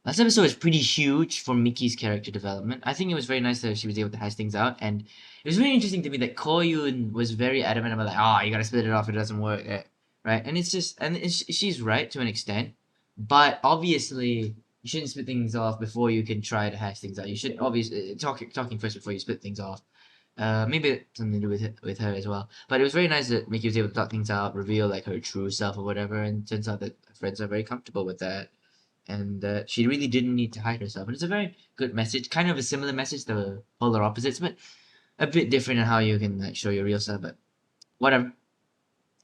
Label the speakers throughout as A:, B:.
A: Last episode was pretty huge for Miki's character development. I think it was very nice that she was able to hash things out, and it was really interesting to me that Koyun was very adamant about like, oh, you gotta split it off, it doesn't work, right? And it's just, and she's right to an extent, but obviously you shouldn't split things off before you can try to hash things out. You should obviously talking first before you split things off. Maybe something to do with her as well. But it was very nice that Miki was able to talk things out, reveal like her true self or whatever, and turns out that friends are very comfortable with that and she really didn't need to hide herself. And it's a very good message, kind of a similar message to Polar Opposites, but a bit different in how you can like show your real self. But whatever.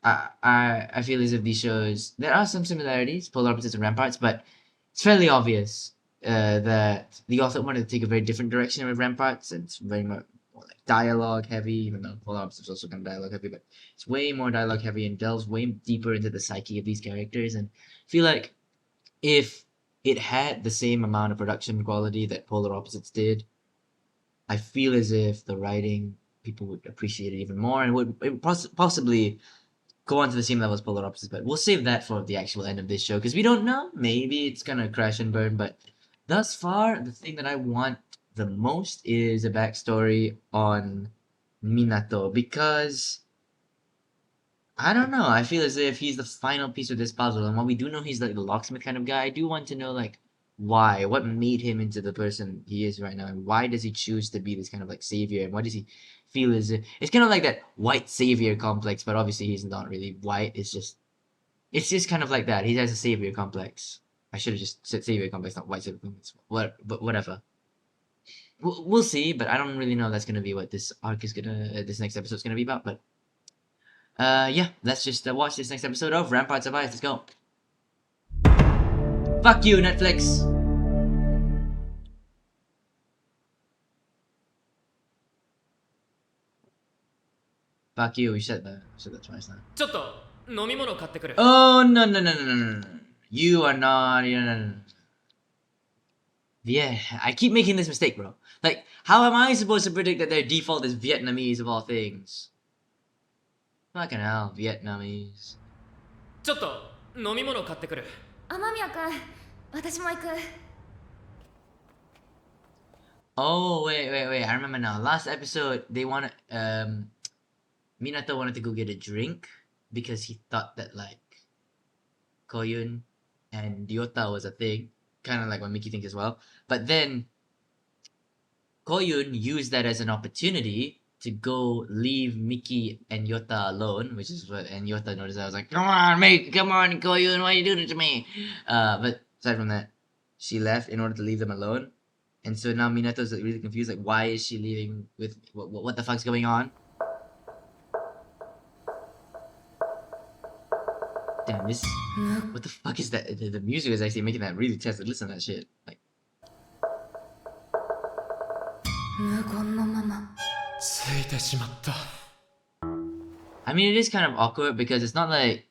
A: I feel as if these shows there are some similarities, Polar Opposites and Ramparts, but it's fairly obvious that the author wanted to take a very different direction with Ramparts. And it's very much more like dialogue heavy, even though Polar Opposites is also kind of dialogue heavy, but it's way more dialogue heavy and delves way deeper into the psyche of these characters. And I feel like if it had the same amount of production quality that Polar Opposites did, I feel as if the writing people would appreciate it even more and would possibly go on to the same level as Polar Opposites. But we'll save that for the actual end of this show because we don't know. Maybe it's gonna crash and burn. But thus far, the thing that I want the most is a backstory on Minato because I don't know. I feel as if he's the final piece of this puzzle, and while we do know he's like the locksmith kind of guy, I do want to know like why, what made him into the person he is right now, and why does he choose to be this kind of like savior, and why does he feel as if it's kind of like that white savior complex, but obviously he's not really white. It's just kind of like that. He has a savior complex. I should have just said savior complex, not white savior complex. But whatever. We'll see, but I don't really know that's gonna be what this arc is gonna, this next episode's gonna be about, but. Yeah, let's just watch this next episode of Ramparts of Ice. Let's go. Fuck you, Netflix! Fuck you, we said that twice now.
B: ちょっと飲み物買ってくる。
A: Oh, no. You are not, no. Yeah, I keep making this mistake, bro. Like, how am I supposed to predict that their default is Vietnamese of all things? Fucking hell, Vietnamese.
B: ちょっと飲み物買ってくる。
C: 雨宮君、私も行く。
A: Oh, wait. I remember now. Last episode, Minato wanted to go get a drink because he thought that, like, Koyun and Ryota was a thing. Kind of like what Miki thinks as well. But then, Koyun used that as an opportunity to go leave Miki and Yota alone, which is what, and Yota noticed that. I was like, come on, Koyun, why you doing it to me? But aside from that, she left in order to leave them alone. And so now Minato's like really confused, like why is she leaving with what the fuck's going on? Damn, this what the fuck is that? The music is actually making that really tense. Listen to that shit. Like
C: 無言のまま。
B: ついてしまった。
A: I mean it is kind of awkward because it's not like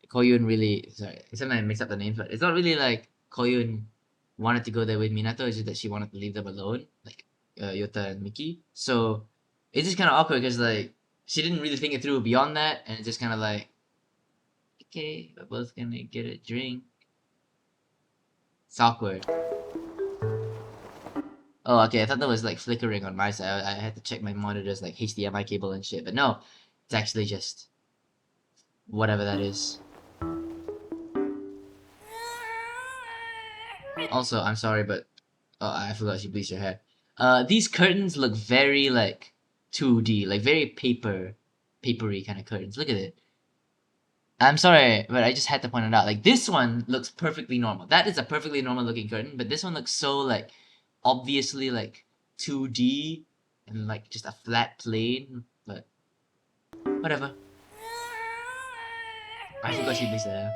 A: Koyun really, sorry, sometimes I mix up the names, but it's not really like Koyun wanted to go there with Minato, it's just that she wanted to leave them alone, like Yota and Miki. So it's just kind of awkward because like she didn't really think it through beyond that, and it's just kind of like, okay, we're both gonna get a drink. It's awkward. Oh, okay, I thought that was like flickering on my side. I had to check my monitor's like HDMI cable and shit, but no, it's actually just whatever that is. Also, I'm sorry, but oh, I forgot she bleached her hair. These curtains look very like 2D, like very papery kind of curtains. Look at it. I'm sorry, but I just had to point it out. Like this one looks perfectly normal. That is a perfectly normal looking curtain, but this one looks so like obviously like 2D and like just a flat plane. But whatever. I forgot she bleached her hair.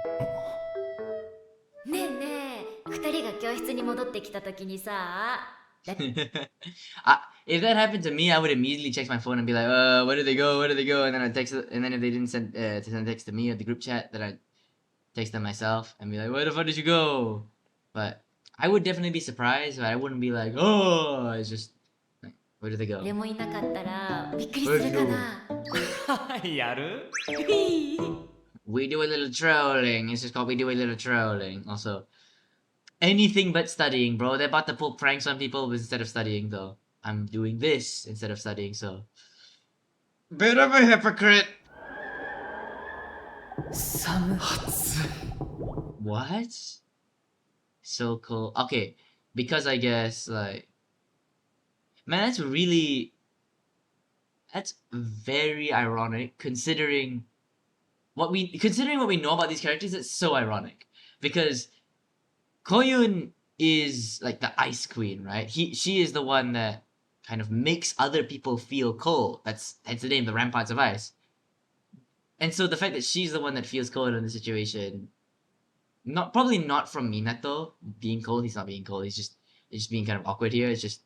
C: ねえねえ、二人が教室に戻ってきた時にさ。
A: If that happened to me, I would immediately check my phone and be like, where did they go? Where did they go? And then I'd text, and then if they didn't send text to me or the group chat, then I'd text them myself and be like, where the fuck did you go? But I would definitely be surprised, but I wouldn't be like, oh, it's just like, where did they go?
C: でもいなかったらびっくりするかな。
B: やる？
A: We do a little trolling. It's just called we do a little trolling. Also, anything but studying, bro. They're about to pull pranks on people instead of studying, though. I'm doing this instead of studying, so. Bit of a hypocrite. What? So cool. Okay, because I guess like, man, that's very ironic considering what we know about these characters. It's so ironic because Koyun is like the ice queen, right? She is the one that kind of makes other people feel cold. That's the name, the Ramparts of Ice. And so the fact that she's the one that feels cold in the situation, probably not from Minato being cold. He's not being cold. He's just being kind of awkward here. It's just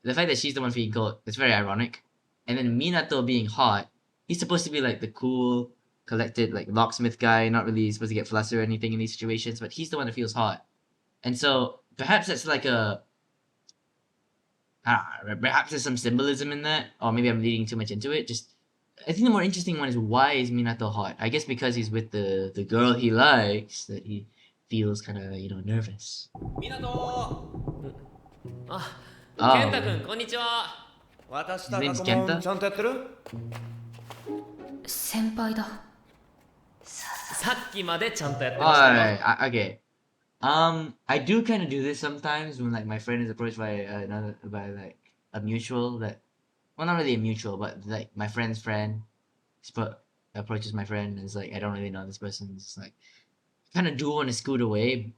A: the fact that she's the one feeling cold. It's very ironic. And then Minato being hot. He's supposed to be like the cool, collected, like locksmith guy. Not really supposed to get flustered or anything in these situations, but he's the one that feels hot. And so perhaps that's like perhaps there's some symbolism in that, or maybe I'm reading too much into it. Just I think the more interesting one is why is Minato hot? I guess because he's with the girl he likes that he feels kind of nervous.
B: あ、
A: Oh,
B: 健太君こんにちは。
D: 渡し
A: his
D: た
A: name's
D: 過去問
A: Kenta.
D: ちゃんとやってる？
C: 先輩だ。
B: さっきまでちゃんとやってましたよ。
A: Alright, okay. I do kind of do this sometimes when like my friend is approached by like a mutual that, well, not really a mutual, but like my friend's friend, approaches my friend and is like, I don't really know this person. It's like, kind of do want to scoot away,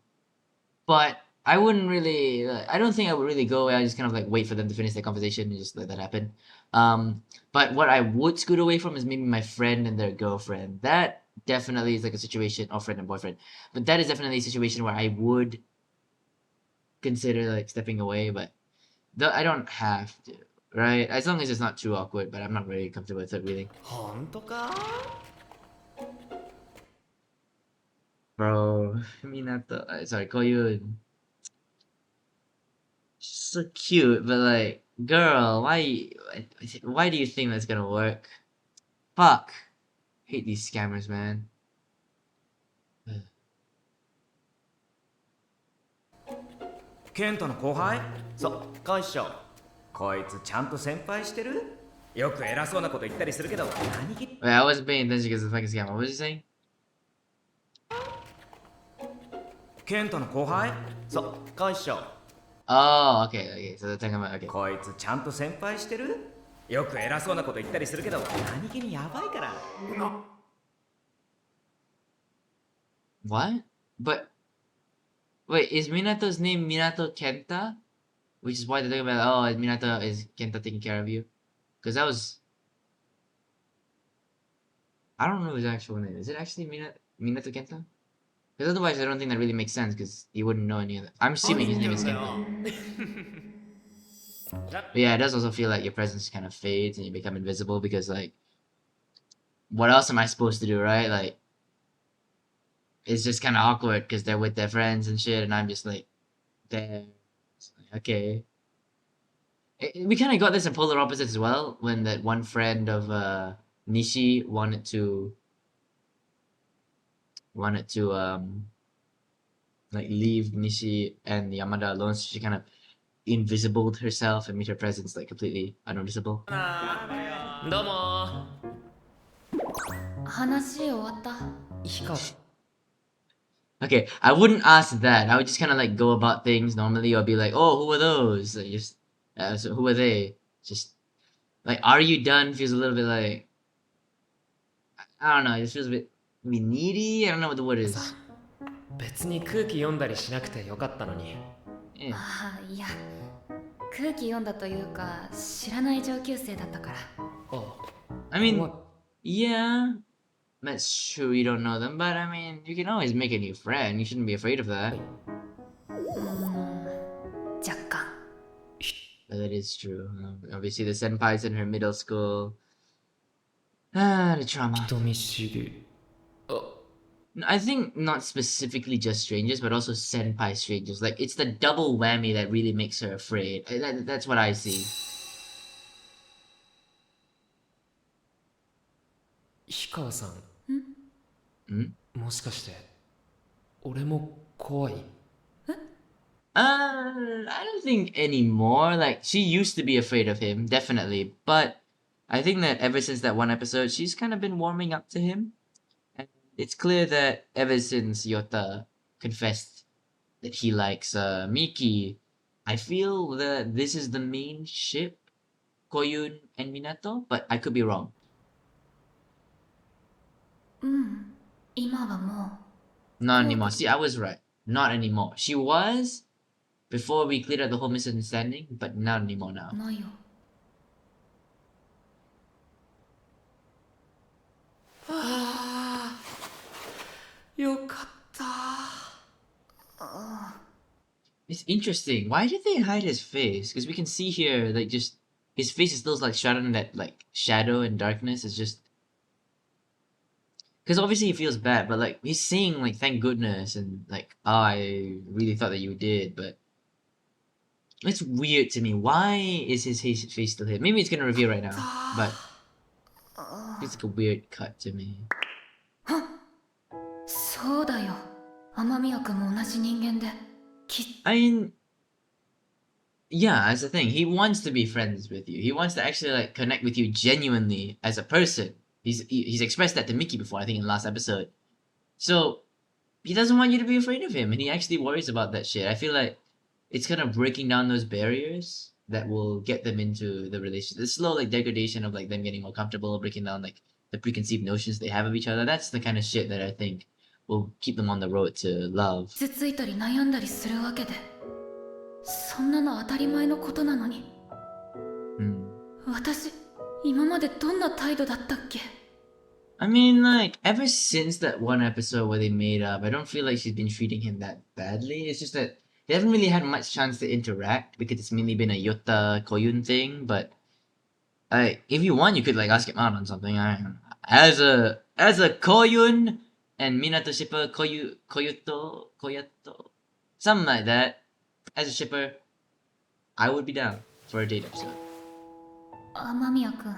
A: but I wouldn't really. I don't think I would really go away. I just kind of like wait for them to finish their conversation and just let that happen. But what I would scoot away from is maybe my friend and their girlfriend. That definitely is like a situation, or friend and boyfriend. But that is definitely a situation where I would consider like stepping away, but I don't have to, right? As long as it's not too awkward, but I'm not really comfortable with it really.
D: 本当か？
A: Bro, Minato, sorry, Koyun. She's so cute, but like, girl, why do you think that's gonna work? Fuck. Hate these scammers, man.
D: ケントの後輩？そう、会社。こいつちゃんと先輩してる？よく偉そうなこと言ったりするけど、何気に
A: Wait, I wasn't paying attention because of the fucking scammer. What was he saying?
D: ケントの後輩？そう、会社。
A: Oh, okay. So they're talking about, okay.
D: こいつちゃんと先輩してる？よく偉そうなこと言ったりするけど、何気にやばいから。
A: What? But, wait, is Minato's name Minato Kenta? Which is why they're talking about, Minato is Kenta taking care of you? Because that was... I don't know his actual name. Is it actually Minato Kenta? Because otherwise I don't think that really makes sense because he wouldn't know any of that. I'm assuming his name is Kenta. But yeah, it does also feel like your presence kind of fades and you become invisible because like... What else am I supposed to do, right? Like... It's just kind of awkward because they're with their friends and shit and I'm just like... There. Okay. We kind of got this in polar opposites as well when that one friend of Nishi wanted to like leave Nishi and Yamada alone, so she kind of invisibled herself and made her presence like completely unnoticeable.
B: どうも。
C: 話終わった。
B: 氷川。
A: Okay, I wouldn't ask that. I would just kind of like go about things normally or be like, oh, who are those? Like, just, so who are they? Just like, are you done? Feels a little bit like, I don't know. It just feels a bit maybe needy. I don't know what the word is.
B: 別に空気読んだりしなくてよかったのに。
A: Yeah.
C: ああ、いや、空気読んだというか、知らない上級生だったから。
B: あ、
A: I mean,
B: What?
A: yeah, that's true. You don't know them, but I mean, you can always make a new friend. You shouldn't be afraid of that.
C: 若干。
A: But that is true. Obviously, the senpai's in her middle school. Ah, the trauma.
B: 人見知り。あ、
A: I think not specifically just strangers, but also senpai strangers. Like, it's the double whammy that really makes her afraid. That's what I see.
B: 氷川さん。
A: Hmm?
B: もしかして俺も怖い？
A: I don't think anymore. Like, she used to be afraid of him, definitely. But I think that ever since that one episode, she's kind of been warming up to him. And it's clear that ever since Yota confessed that he likes Miki, I feel that this is the main ship, Koyun and Minato, but I could be wrong.
C: 今はも
A: Not anymore. See, I was right. Not anymore. She was before we cleared up the whole misunderstanding, but not anymore
C: う
A: now.
C: ないよ。
B: よかった。
A: It's interesting. Why did they hide his face? Because we can see here, like, just his face is still like shrouded in that like shadow and darkness. It's just because obviously he feels bad, but like he's saying like thank goodness and like oh, I really thought that you did, but it's weird to me. Why is his face still here? Maybe it's gonna reveal right now, but it's like a weird cut to me.
C: そうだよ。雨宮君も同じ人間で。
A: I mean, yeah, that's the thing. He wants to be friends with you. He wants to actually like connect with you genuinely as a person. He's expressed that to Mickey before, I think in the last episode. So he doesn't want you to be afraid of him, and he actually worries about that shit. I feel like it's kind of breaking down those barriers that will get them into the relationship. The slow like degradation of like them getting more comfortable, breaking down like the preconceived notions they have of each other. That's the kind of shit that I think will keep them on the road to love.
C: 傷ついたり悩んだりするわけで。そんなの当たり前のことなのに。
A: Hmm.
C: 私、今までどんな態度だったっけ？
A: I mean, like, ever since that one episode where they made up, I don't feel like she's been treating him that badly. It's just that they haven't really had much chance to interact because it's mainly been a Yota Koyun thing. But if you want, you could like ask him out on something. As a Koyun and Minato shipper, Koyato, something like that. As a shipper, I would be down for a date episode.
C: 雨宮君。
B: う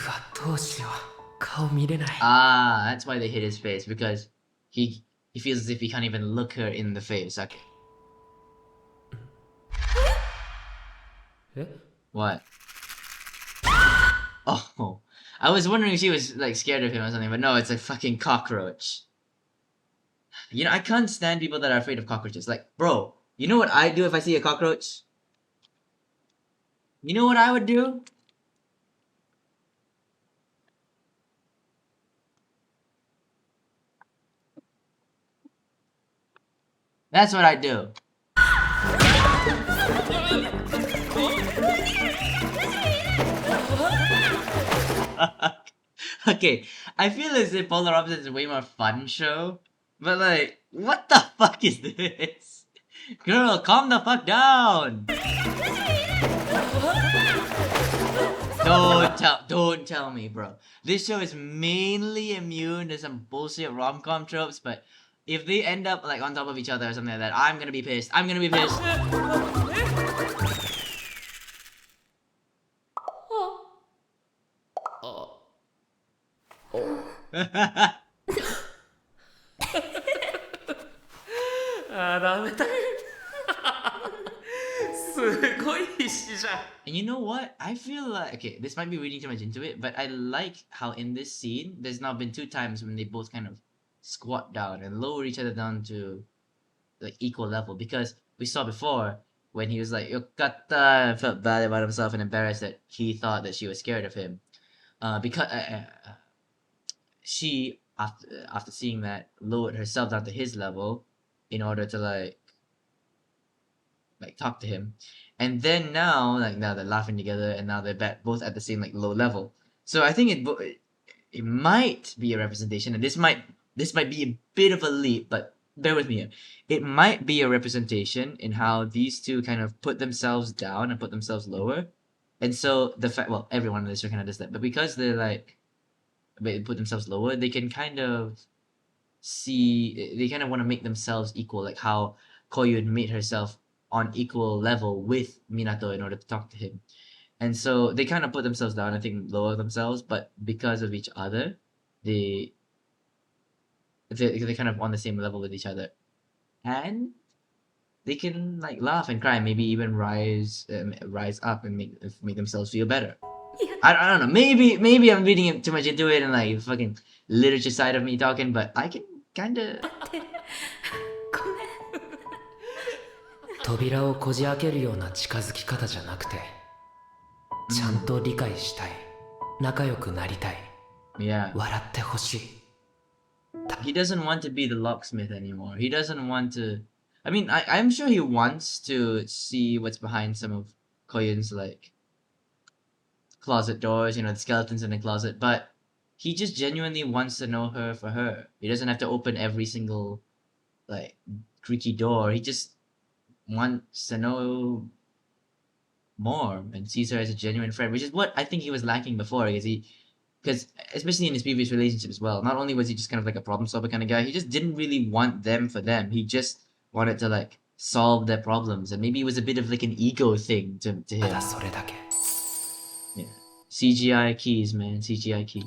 B: わ、どうしよう。顔見れない。
A: Ah, that's why they hid his face because he feels as if he can't even look her in the face. Okay.
B: え？
A: What? Oh, I was wondering if she was like scared of him or something, but no, it's a fucking cockroach. You know, I can't stand people that are afraid of cockroaches. Like, bro, you know what I do if I see a cockroach? You know what I would do? That's what I do. Okay, I feel as if Polar Opposites is a way more fun show, but like, what the fuck is this? Girl, calm the fuck down! Don't tell me, bro. This show is mainly immune to some bullshit rom-com tropes, but if they end up like on top of each other or something like that, I'm gonna be pissed. I'm gonna be pissed. And
B: あー、ダメだ。すごい必死じゃん。
A: you know what? I feel like okay, this might be reading too much into it, but I like how in this scene there's now been two times when they both kind of squat down and lower each other down to like equal level because we saw before when he was like Yokata and felt bad about himself and embarrassed that he thought that she was scared of him. Because she after seeing that lowered herself down to his level in order to like talk to him, and then now they're laughing together and now they're both at the same like low level. So I think it might be a representation, and this might be a bit of a leap, but bear with me here. It might be a representation in how these two kind of put themselves down and put themselves lower, and so the fact everyone in this show kind of does that, but because they put themselves lower, they can kind of they kind of want to make themselves equal, like how Koyun made herself on equal level with Minato in order to talk to him. And so they kind of put themselves down, I think lower themselves, but because of each other, they they're kind of on the same level with each other, and they can like laugh and cry, maybe even rise up and make themselves feel better. I don't know. Maybe I'm reading too much into it and like fucking literature side of me talking, but I can kind of.
B: 扉をこじ開けるような近づき方じゃなくて、ちゃんと理解したい、仲良くなりたい、
A: Yeah.
B: 笑ってほしい。
A: He doesn't want to be the locksmith anymore. He doesn't want to. I mean, I'm sure he wants to see what's behind some of Koyun's like closet doors, the skeletons in the closet, but he just genuinely wants to know her for her. He doesn't have to open every single like creaky door. He just wants to know more and sees her as a genuine friend, which is what I think he was lacking before, because especially in his previous relationship as well, not only was he just kind of like a problem solver kind of guy, he just didn't really want them for them. He just wanted to like solve their problems, and maybe it was a bit of like an ego thing to
B: た
A: him.
B: だそれだけ。
A: Yeah. CGI keys, man. CGI keys.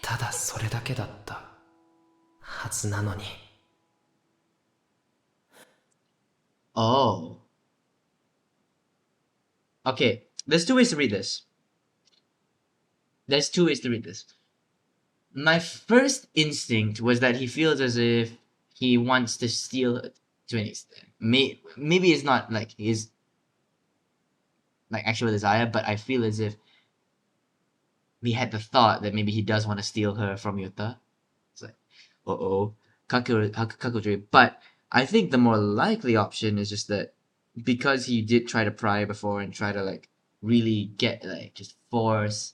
B: ただそれだけだったはずなのに。
A: Oh. Okay, there's two ways to read this. My first instinct was that he feels as if he wants to steal her to an extent. Maybe it's not like his like actual desire, but I feel as if we had the thought that maybe he does want to steal her from Yuta. It's like, kakuri. But I think the more likely option is just that because he did try to pry before and try to like really get like just force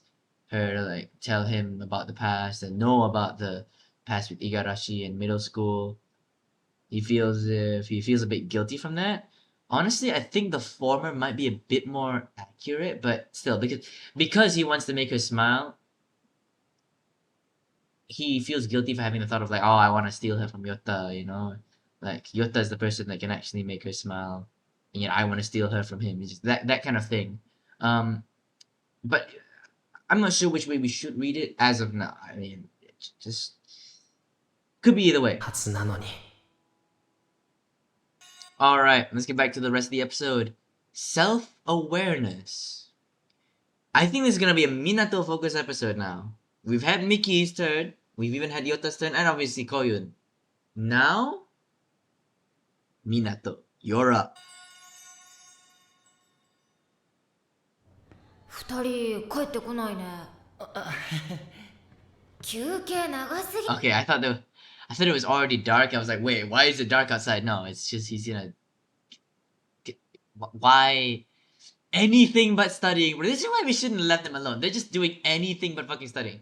A: her to like tell him about the past and know about the past with Igarashi in middle school, he feels a bit guilty from that. Honestly, I think the former might be a bit more accurate, but still, because he wants to make her smile, he feels guilty for having the thought of like, oh, I want to steal her from Yota, like Yota is the person that can actually make her smile, and I want to steal her from him. It's just that kind of thing. But I'm not sure which way we should read it as of now. I mean, it just could be either way.
B: はずなのに。
A: All right, let's get back to the rest of the episode. Self-awareness. I think this is gonna be a Minato focused episode now. We've had Miki's turn, we've even had Yota's turn, and obviously Koyun. Now, Minato, you're up.
C: 二人帰ってこないね。休憩長すぎ。
A: Okay, I thought it was already dark. I was like, wait, why is it dark outside? No, it's just he's gonna. Why? Anything but studying. This is why we shouldn't have left them alone. They're just doing anything but fucking studying.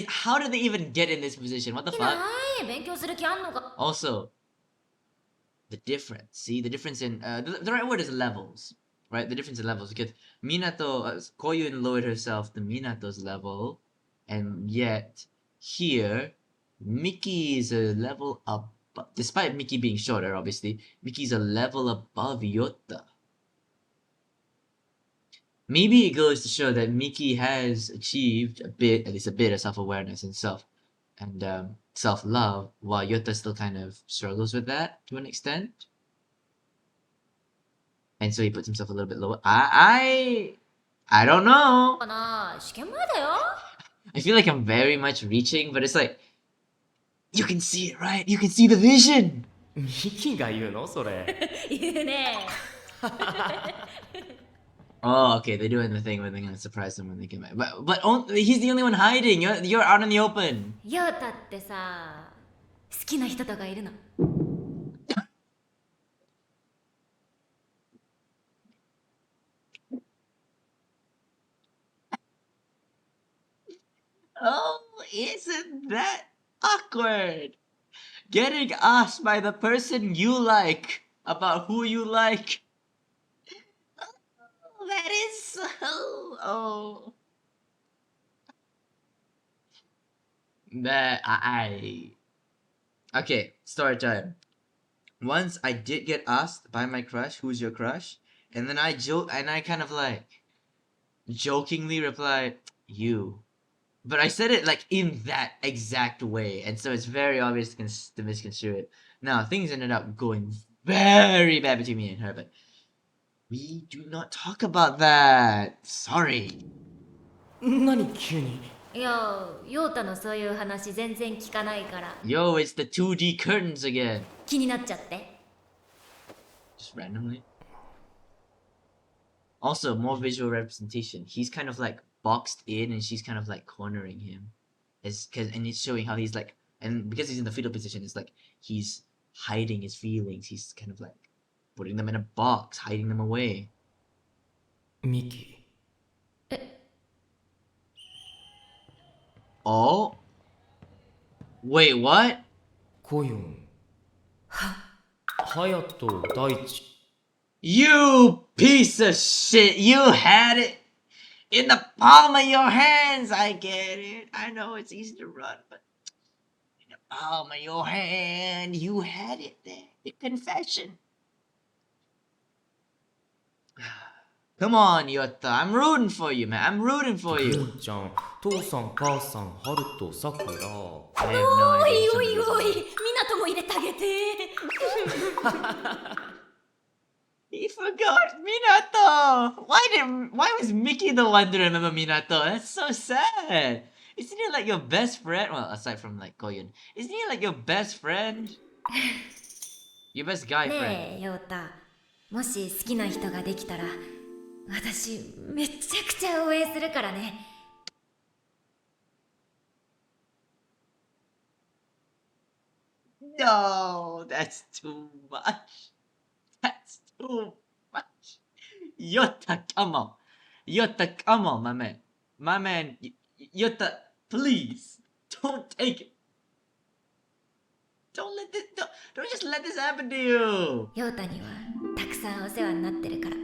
A: How did they even get in this position? What the
C: い
A: fuck?
C: ない勉強する気あんのか。
A: Also, the difference. See, the difference in the right word is levels, right? The difference in levels, because Koyun lowered herself to Minato's level, and yet here Miki is a level up. Despite Miki being shorter, obviously, Miki's a level above Yota. Maybe it goes to show that Miki has achieved at least a bit of self-awareness and self-love, while Yota still kind of struggles with that to an extent. And so he puts himself a little bit lower. I don't know.
C: かな試験前だよ。
A: I feel like I'm very much reaching, but it's like, you can see it, right? You can see the vision.
D: ミキが言うのそれ。
C: 言うね。
A: Oh, okay, they're doing the thing where they're gonna surprise him when they come back. But he's the only one hiding. You're out in the open.
C: ヨータってさ、好きな人とかいるの。
A: Oh, isn't that awkward? Getting asked by the person you like about who you like. Oh, that is so. Oh. That I. Okay, story time. Once I did get asked by my crush, "Who's your crush?" And then I kind of like jokingly replied, "You." but I said it like in that exact way, and so it's very obvious to misconstrue it. Now things ended up going very bad between me and her, but we do not talk about that. Sorry.
B: 何急に。
C: いや陽太のそういう話全然聞かないから
A: Yo, it's the 2D curtains again.
C: 気になっちゃって
A: Just randomly. Also, more visual representation. He's kind of like boxed in, and she's kind of like cornering him. And it's showing how he's like, and because he's in the fetal position, it's like he's hiding his feelings. He's kind of like putting them in a box, hiding them away.
B: ミキ。
A: Oh? Wait, what?
B: コヨン。隼人大地。
A: You piece of shit! You had it in the palm of your hands! I get it. I know it's easy to run, but in the palm of your hand, you had it there. The confession. Come on, Yota. I'm rooting for you, man. I'm rooting for
B: ユ
A: you.
B: ンちゃん、父さん、母さん、ハルト、さくら。
A: I have no
C: お
A: idea.
C: い
A: some
C: お
A: of
C: い
A: those
C: おい
A: names.
C: 港も入れてあげて
A: He forgot Minato. Why was Mickey the one to remember Minato? That's so sad. Isn't he like your best friend? Well, aside from like Koyun, isn't he like your best friend? Your best guy friend.
C: ねえ陽太もし好きな人ができたら私めちゃくちゃ応援するからね
A: No, that's too much. That's too much. Yota, come on. Yota, come on, my man. My man, Yota, please. Don't take it. Don't just let this happen to you.
C: 陽太にはたくさんお世話になってるから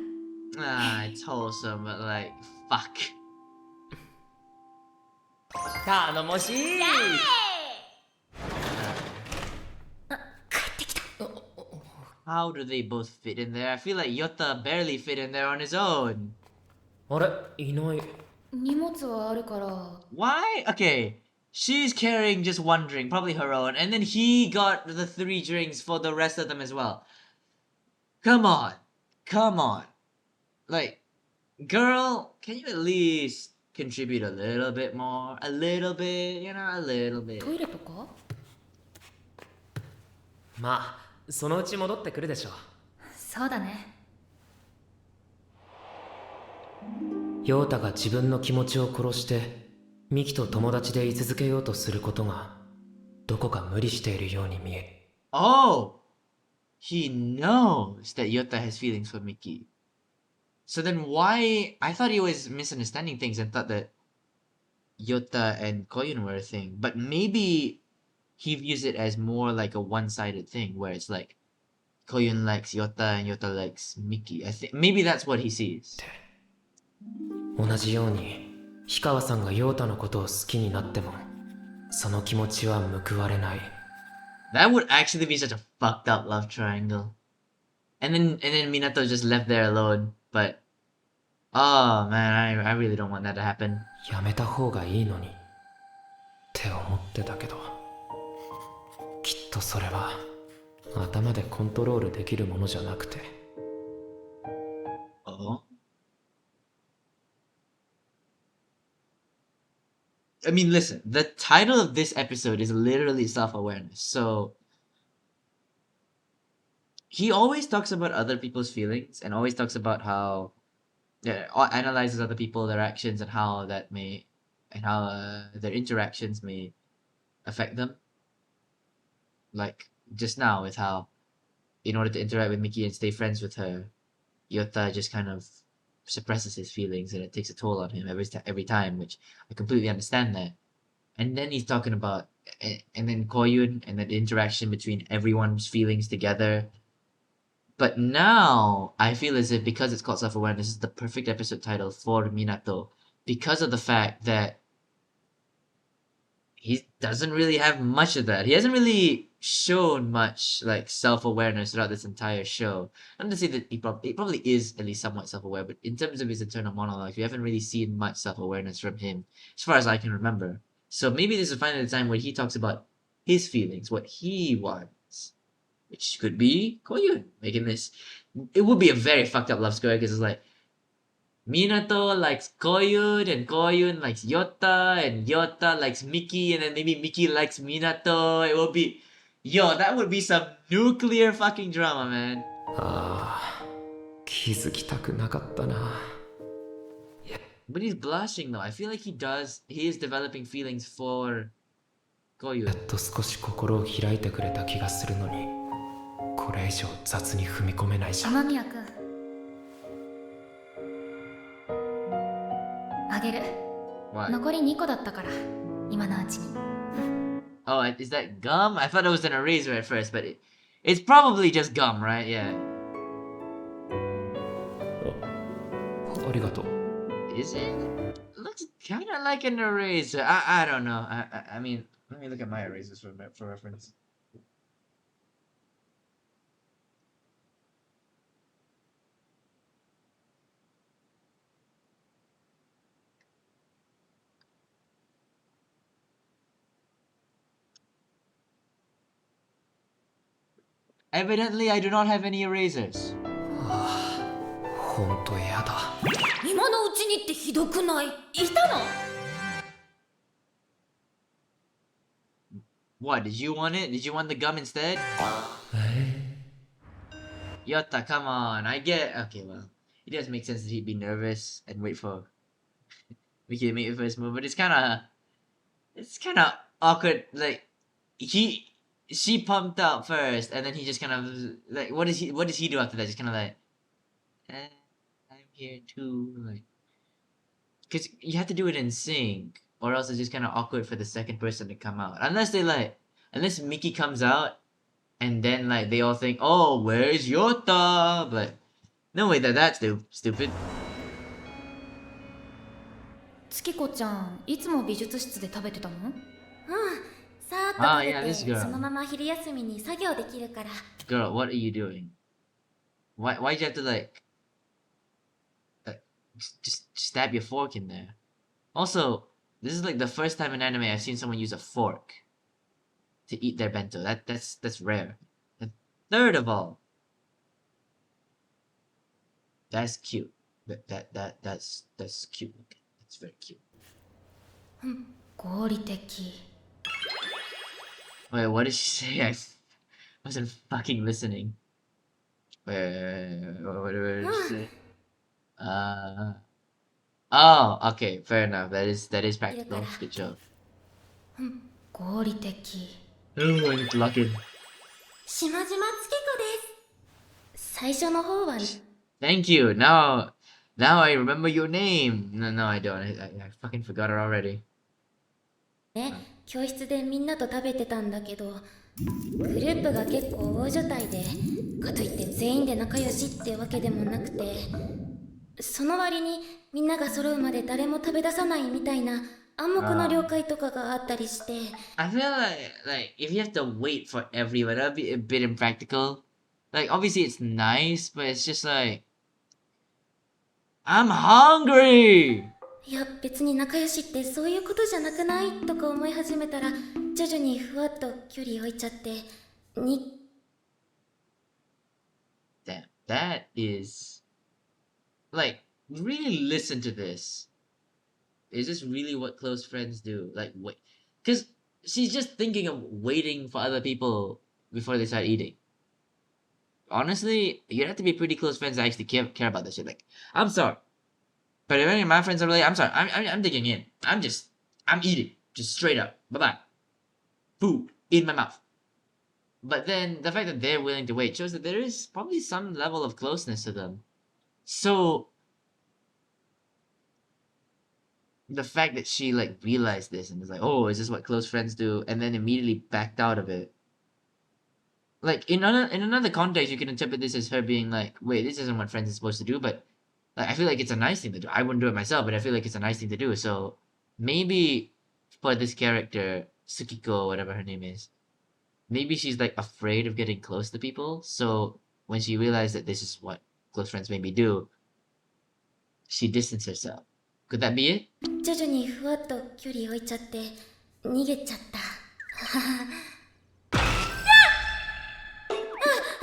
A: Ah, it's wholesome, but like, fuck.
B: 頼もしい。
C: 帰ってきた
A: How do they both fit in there? I feel like Yota barely fit in there on his own.
B: あれ、いない。
C: 荷物はあるから
A: Why? Okay, she's carrying just one drink, probably her own, and then he got the 3 drinks for the rest of them as well. Come on. Come on. Like, girl, can you at least contribute a little bit more? A little bit, you know, a little bit.
C: トイレとか
B: まあ、そのうち戻ってくるでしょ
C: そうだね
B: う。陽太が自分の気持ちを殺して、ミキと友達で居続けようとすることが、どこか無理しているように見える。
A: Oh! He knows that Yota has feelings for Mickey. So then why... I thought he was misunderstanding things and thought that Yota and Koyun were a thing. But maybe he views it as more like a one-sided thing, where it's like Koyun likes Yota and Yota likes Mickey. I think maybe that's what he sees.
B: 同じように、氷川さんが陽太のことを好きになっても、その気持ちは報われない。
A: That would actually be such a fucked up love triangle. And then Minato just left there alone. But oh man, I really don't want that to happen.
B: やめた方がいいのにって思ってたけど、きっとそれは頭でコントロールできるものじゃなくて。
A: Oh. I mean, listen, the title of this episode is literally self-awareness. So he always talks about other people's feelings and always talks about how analyzes other people, their actions, and how that may and how their interactions may affect them. Like just now with how in order to interact with Mickey and stay friends with her, Yota just kind of suppresses his feelings and it takes a toll on him every time, which I completely understand that. And then he's talking about and then Koyun and the interaction between everyone's feelings together. But now I feel as if because it's called self-awareness, is the perfect episode title for Minato because of the fact that he doesn't really have much of that. He hasn't really shown much like self-awareness throughout this entire show. Not to say that he probably is at least somewhat self-aware, but in terms of his internal monologue, we haven't really seen much self-awareness from him, as far as I can remember. So maybe this is finally the time where he talks about his feelings, what he wants, which could be Koyun making this. It would be a very fucked up love story because it's like Minato likes Koyun, and Koyun likes Yota, and Yota likes Miki, and then maybe Miki likes Minato. It will be, yo, that would be some nuclear fucking drama, man.
B: ああ、気づきたくなかったな。
A: But he's blushing though. I feel like he is developing feelings for
B: やっ
A: Koyun.
B: と少し心を開いてくれた気がするのに、これ以上雑に踏み込めないじゃん。
C: 雨宮君あげる。
A: What?
C: 残り2個だったから今のうちに。
A: Oh, is that gum? I thought it was an eraser at first, but it's probably just gum, right? Yeah.
B: ありがとう。
A: Is it? Looks kind of like an eraser. I don't know. I mean, let me look at my erasers for reference. Evidently, I do not have any erasers.
B: ほんとやだ。
C: 今のうちにってひどくない？いたの？
A: What? Did you want it? Did you want the gum instead? Yota, come on. I get it. Okay, well, it does make sense that he'd be nervous and wait for Mickey to make the first move, but it's kind of awkward. Like she pumped out first, and then he just kind of like, what does he do after that? Just kind of like, I'm here too, like, because you have to do it in sync, or else it's just kind of awkward for the second person to come out. Unless Mickey comes out, and then like they all think, oh, where's Yota? But no way that's stupid.
C: 月子ちゃんいつも美術室で食べてたの？うん、さーっと
A: Ah,
C: 食べ
A: yeah,
C: て
A: this girl.
C: そのまま昼休みに作業できるから。
A: Girl, what are you doing? Why'd you have to like just stab your fork in there? Also, this is like the first time in anime I've seen someone use a fork to eat their bento. That's rare. And third of all, that's cute. That's cute looking. That's very cute.
C: 合理的。
A: Wait, what did she say? I wasn't fucking listening. What did she say? Oh, okay, fair enough. That is practical. Good job.
C: 合理的。
A: Oh, I need to lock in.
C: 島島月子です。最初の方は
A: Thank you. Now I remember your name. No, I don't. I fucking forgot it already.
C: ね、教室でみんなと食べてたんだけど、グループが結構大所帯で、かといって全員で仲良しってわけでもなくて、その割にみんなが揃うまで誰も食べ出さないみたいな暗黙の了解とかがあったりして。
A: I feel like if you have to wait for everyone, that'd be a bit impractical. Like obviously it's nice, but it's just like I'm hungry.
C: いや別に仲良しってそういうことじゃなくないとか思い始めたら徐々にふわっと距離置いちゃってに
A: Damn, that is like really listen to this. Is this really what close friends do? Like wait, because she's just thinking of waiting for other people before they start eating. Honestly, you'd have to be pretty close friends to actually care about this shit. Like, I'm sorry, but if any of my friends are really, I'm sorry, I'm digging in. I'm eating, just straight up. Bye bye. Food in my mouth. But then the fact that they're willing to wait shows that there is probably some level of closeness to them. So the fact that she like realized this and was like, oh, is this what close friends do? And then immediately backed out of it. Like in another context, you can interpret this as her being like, wait, this isn't what friends are supposed to do, but like I feel like it's a nice thing to do. I wouldn't do it myself, but I feel like it's a nice thing to do. So maybe for this character, Tsukiko, whatever her name is, maybe she's like afraid of getting close to people. So when she realized that this is what close friends maybe do, she distanced herself. Could that be it?
C: 徐々にふわっと距離置いちゃって逃げちゃった。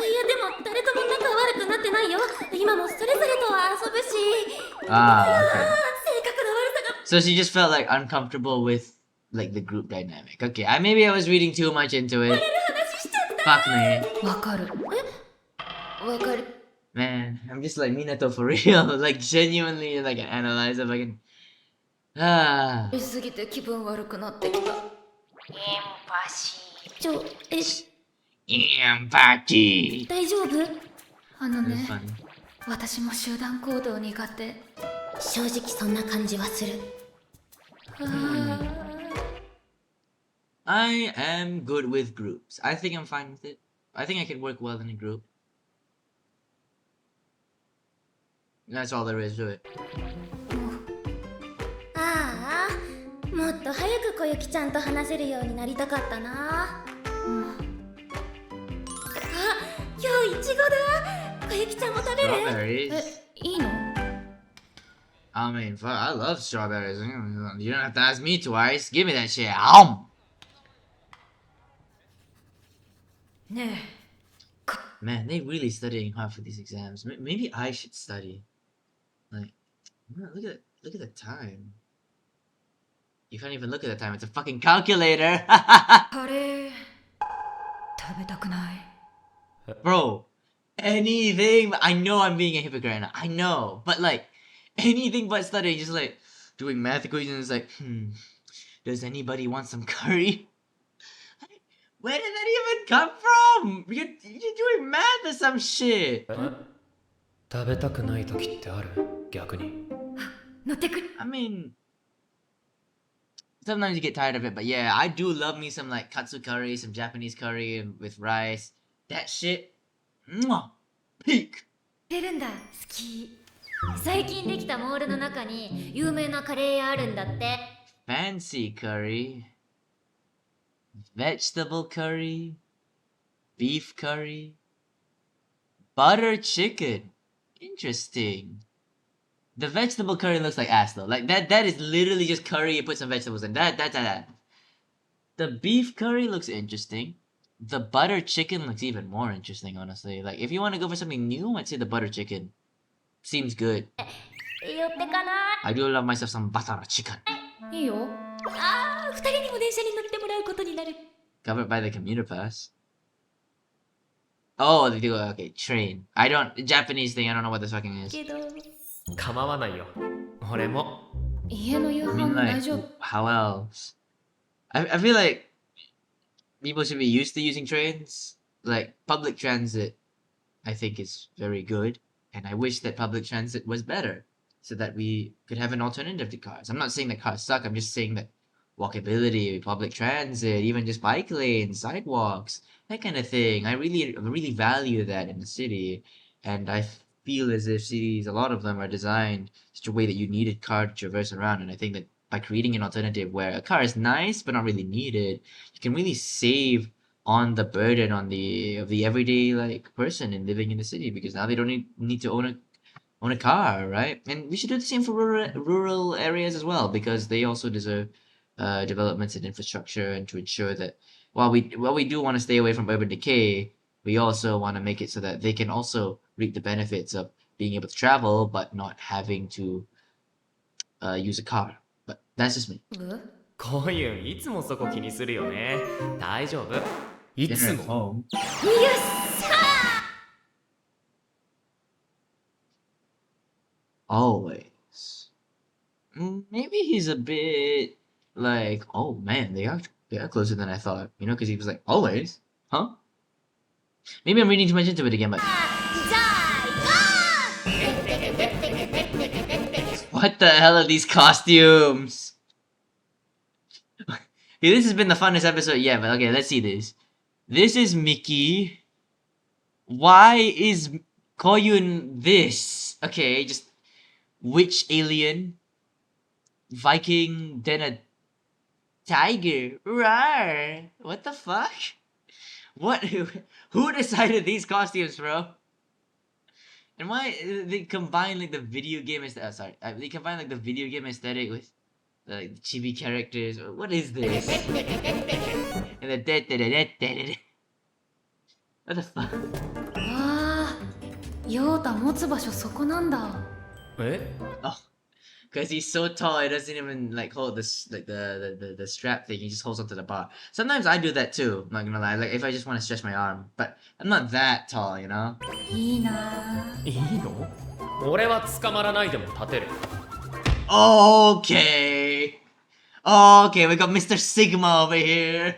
C: いやでも誰とも仲悪くなってないよ。今もそれぞれとは遊ぶし。
A: Ah, okay.
C: 性格の悪さが。
A: So she just felt like uncomfortable with like the group dynamic. Okay, maybe I was reading too much into it. Fuck me.
C: わかる。わかる。
A: Man, I'm just like Minato for real. Like genuinely like an analyzer fucking. Ah.
C: すぎて気分悪くなってきた。
A: Empathy.
C: 大丈夫？あの
A: It was
C: ね、
A: funny.
C: 私も集団行動苦手。正直そんな感じはする。
A: I am good with groups. I think I'm fine with it. I think I can work well in a group. That's all there is to it.
C: ああ、もっと早く小雪ちゃんと話せるようになりたかったな。あ、今日イチゴだ。小雪ちゃんも食べる？
A: Strawberries.
C: いいの？
A: I mean, fuck, I love strawberries. You don't have to ask me twice. Give me that shit. Man, they really studying hard for these exams. Maybe I should study. Like, look at the time. You can't even look at the time. It's a fucking calculator.
C: カレー食べたくない。
A: Bro, anything. I know I'm being a hypocrite right now. I know, but like anything but studying, just like doing math equations. Like, does anybody want some curry? Where did that even come from? You're doing math or some shit.
B: 食べたくない時ってある？逆に。
C: 乗ってくる。
A: I mean, sometimes you get tired of it, but yeah, I do love me some like katsu curry, some Japanese curry with rice. That shit, mwah, peak.
C: 食べるんだ。好き。最近できたモールの中に有名なカレー屋あるんだって。
A: Fancy curry, vegetable curry, beef curry, butter chicken. Interesting. The vegetable curry looks like ass though. Like that is literally just curry. You put some vegetables in. That. The beef curry looks interesting. The butter chicken looks even more interesting, honestly. Like if you want to go for something new, I'd say the butter chicken seems good.
C: 寄ってかな
A: I do love myself some butter chicken.
C: いいよ。ああ、二人にも電車に乗ってもらうことになる。
A: Covered by the commuter pass. Oh, they do. Okay, train. I don't Japanese thing. I don't know what this fucking is.
C: けど、
B: 構わないよ。俺も。
C: 家の夕
A: I
C: 飯
A: mean,
C: 大
A: like,
C: 丈夫。
A: how else? I feel like people should be used to using trains. Like public transit, I think is very good, and I wish that public transit was better, so that we could have an alternative to cars. I'm not saying that cars suck. I'm just saying that walkability, public transit, even just bike lanes, sidewalks, that kind of thing. I really value that in the city, and I feel as if cities, a lot of them are designed such a way that you need a car to traverse around. And I think that by creating an alternative where a car is nice but not really needed, you can really save on the burden of the everyday like person in living in the city, because now they don't need to own a car, right? And we should do the same for rural areas as well, because they also deserve developments in infrastructure, and to ensure that while we do want to stay away from urban decay, we also want to make it so that they can also reap the benefits of being able to travel but not having to use a car. But that's just me.
B: こういういつもそこ気にするよね。大丈夫。い
A: Dinner
B: つ
A: at
B: も。
A: home.
C: よっしゃ
A: Always. Maybe he's a bit like, oh man, they are closer than I thought. You know, because he was like, always, huh? Maybe I'm reading too much into it again, but
C: じゃあ行こう
A: what the hell are these costumes? Okay, this has been the funnest episode yet, but okay, let's see this. This is Mickey. Why is Koyun this? Okay, just which alien? Viking, then a tiger. Rawr. What the fuck? What? Who decided these costumes, bro? And why they combine like the video game aesthetic? Sorry, they combine like the video game aesthetic with like the chibi characters. What is this? And the what the fuck?
C: わあ、ヨータ持つ場所そこなんだ。
B: え
A: Oh, because he's so tall, he doesn't even like hold this like the strap thing. He just holds onto the bar. Sometimes I do that too. I'm not gonna lie. Like if I just want to stretch my arm, but I'm not that tall, you know.
C: いいなあ。
B: いいの俺は捕まらないでも立てる。
A: Okay. Okay, we got Mr. Sigma over here.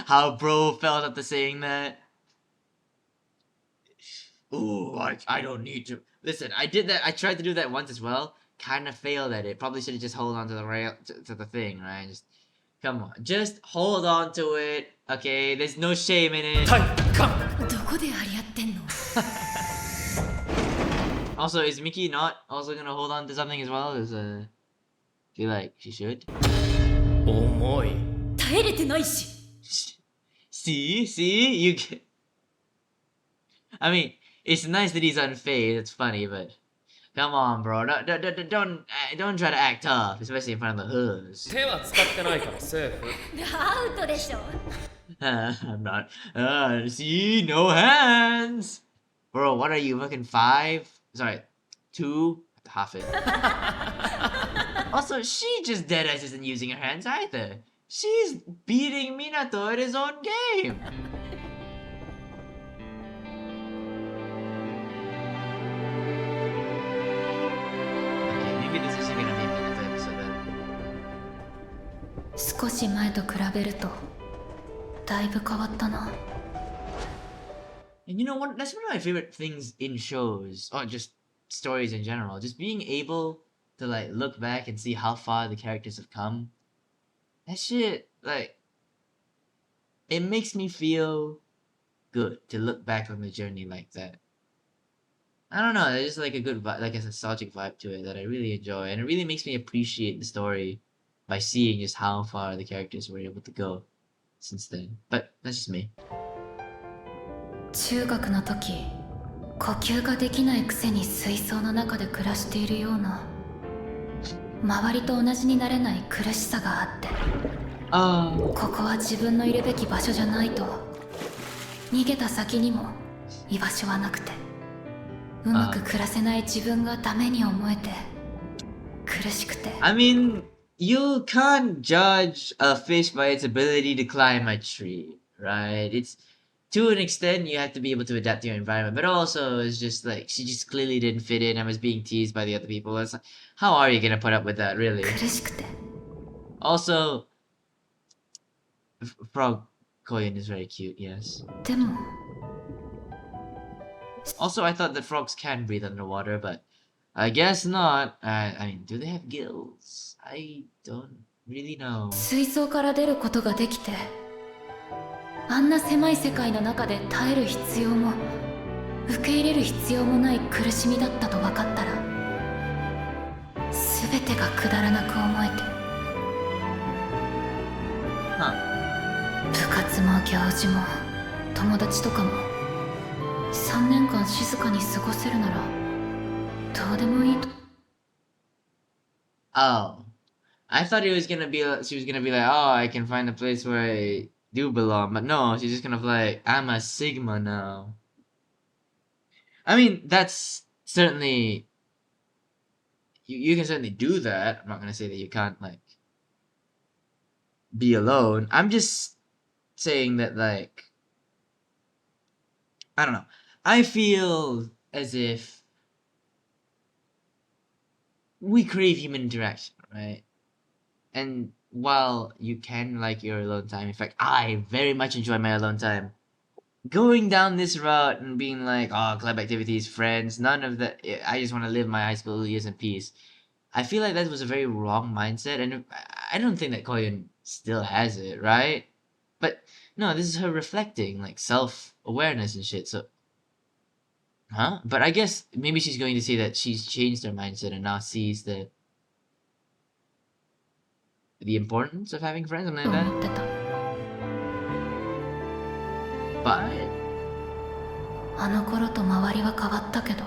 A: How bro felt after saying that. Ooh, I don't need to. Listen, I did that. I tried to do that once as well. Kind of failed at it. Probably should have just hold on to the rail to the thing, right? Just come on, just hold on to it. Okay, there's no shame in it.
B: タイカン
C: どこで張り合ってんの？
A: Also, is Mickey not also gonna hold on to something as well? Is feel like she should.
B: 重い。
C: 耐えれてないし。
A: See, you. I mean, it's nice that he's unfazed. It's funny, but come on, bro. Don't try to act tough, especially in front of the hoods.
B: 手は使ってないからセーフ。
C: アウトでしょ。
A: I'm not. See, no hands. Bro, what are you, fucking 5? Sorry, 2? Half it. Also, she just deadass isn't using her hands either. She's beating Minato at his own game. Okay, maybe this isn't gonna be a Minato episode then.
C: 少し前と比べるとだいぶ変わったな。
A: And you know what? That's one of my favorite things in shows, or just stories in general. Just being able to like look back and see how far the characters have come. That shit, like, it makes me feel good to look back on the journey like that. I don't know. There's just like a good vibe, like a nostalgic vibe to it that I really enjoy, and it really makes me appreciate the story by seeing just how far the characters were able to go since then. But that's just me.
C: 中学の時、呼吸ができないくせに水槽の中で暮らしているような、周りと同じになれない苦しさがあって、ここは自分のいるべき場所じゃないと、逃げた先にも居場所はなくて、うまく暮らせない自分がダメに思えて、苦しくて。
A: I mean, you can't judge a fish by its ability to climb a tree, right? It's to an extent you have to be able to adapt to your environment, but also it's just like she just clearly didn't fit in and was being teased by the other people. It's like, how are you gonna put up with that, really?
C: 苦しくて。
A: Also, Frog Koyan is very cute, yes.
C: でも、
A: Also, I thought that frogs can breathe underwater, but I guess not. I mean, do they have gills? I don't really know.
C: 水槽から出ることができて、あんな狭い世界の中で耐える必要も受け入れる必要もない苦しみだったと分かったら、全てがくだらなく思えて、部活も行事も友達とかも3年間静かに過ごせるならどうでもいいと。
A: Oh, I thought she was gonna be like, oh, I can find a place where I do belong, but no, she's just gonna be like, I'm a Sigma now. I mean, that's certainly you can certainly do that. I'm not gonna say that you can't like be alone. I'm just saying that like I don't know. I feel as if we crave human interaction, right? And while you can like your alone time, in fact, I very much enjoy my alone time. Going down this route and being like, oh, club activities, friends, none of that. I just want to live my high school years in peace. I feel like that was a very wrong mindset, and I don't think that Koyun still has it, right? But no, this is her reflecting, like self-awareness and shit. So, But I guess maybe she's going to say that she's changed her mindset and now sees the importance of having friends, something like
C: 思ってた。
A: But
C: あの頃と周りは変わったけど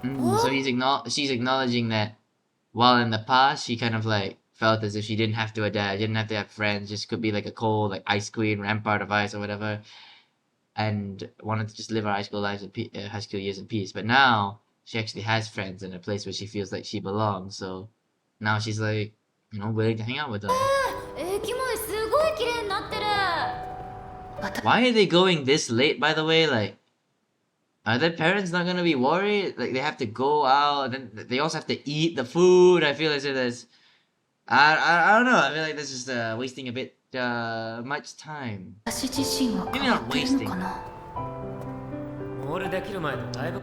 A: so she's acknowledging that while in the past she kind of like felt as if she didn't have to adapt, didn't have to have friends, just could be like a cold like ice queen, rampart of ice or whatever, and wanted to just live her high school lives high school years in peace. But now she actually has friends in a place where she feels like she belongs. So now she's like, willing to hang out with them.
C: 駅前すごい綺麗になってる
A: Why are they going this late, by the way? Like, are their parents not gonna be worried? Like, they have to go out, then they also have to eat the food. I feel as if there's, I don't know. I feel like this is wasting a bit much time.
C: 私自身は変わってるのかな
B: モールできる前とだいぶ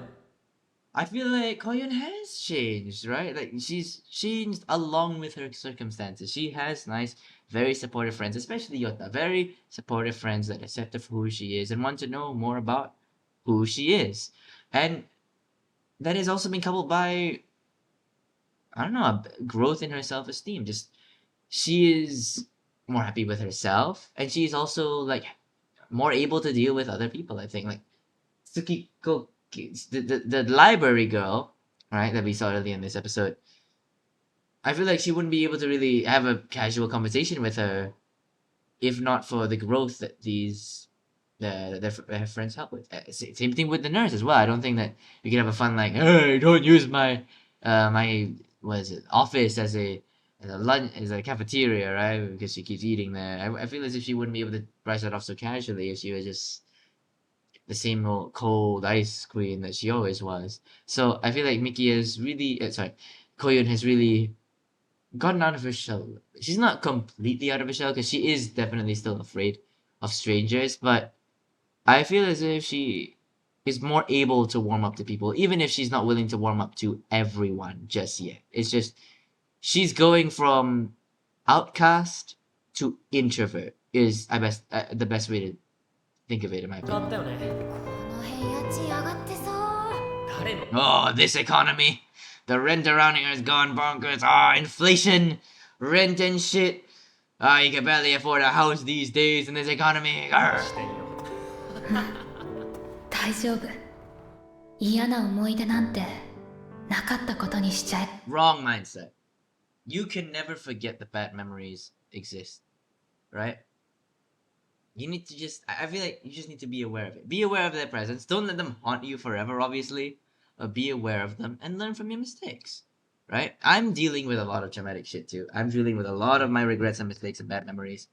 A: I feel like Koyun has changed, right? Like she's changed along with her circumstances. She has nice, very supportive friends, especially Yota. Very supportive friends that accept her for who she is and want to know more about who she is. And that has also been coupled by, I don't know, a growth in her self-esteem. Just she is more happy with herself, and she's also like more able to deal with other people. I think like Tsukiko, the library girl, right, that we saw earlier in this episode. I feel like she wouldn't be able to really have a casual conversation with her if not for the growth that these their friends help with. Same thing with the nurse as well. I don't think that we could have a fun like, hey, don't use my my what is it office as a lunch as a cafeteria, right? Because she keeps eating there. I feel as if she wouldn't be able to brush that off so casually if she was just the same old cold ice queen that she always was. So I feel like Mickey is really Koyun has really gotten out of her shell. She's not completely out of her shell because she is definitely still afraid of strangers, but I feel as if she is more able to warm up to people, even if she's not willing to warm up to everyone just yet. It's just she's going from outcast to introvert is the best way to think of it in my
B: 変わ
A: opinion.
B: ったよね
C: この辺家賃上がってそう
B: 誰も
A: Oh, this economy. The rent around here has gone bonkers. Inflation, rent and shit. You can barely afford a house these days in this economy.
B: してんよ
C: 大丈夫嫌な思い出なんてなかったことにしちゃえ
A: Wrong mindset. You can never forget the bad memories exist, right? You need to I feel like you just need to be aware of it. Be aware of their presence. Don't let them haunt you forever, obviously. Be aware of them and learn from your mistakes, right? I'm dealing with a lot of traumatic shit too. I'm dealing with a lot of my regrets and mistakes and bad memories.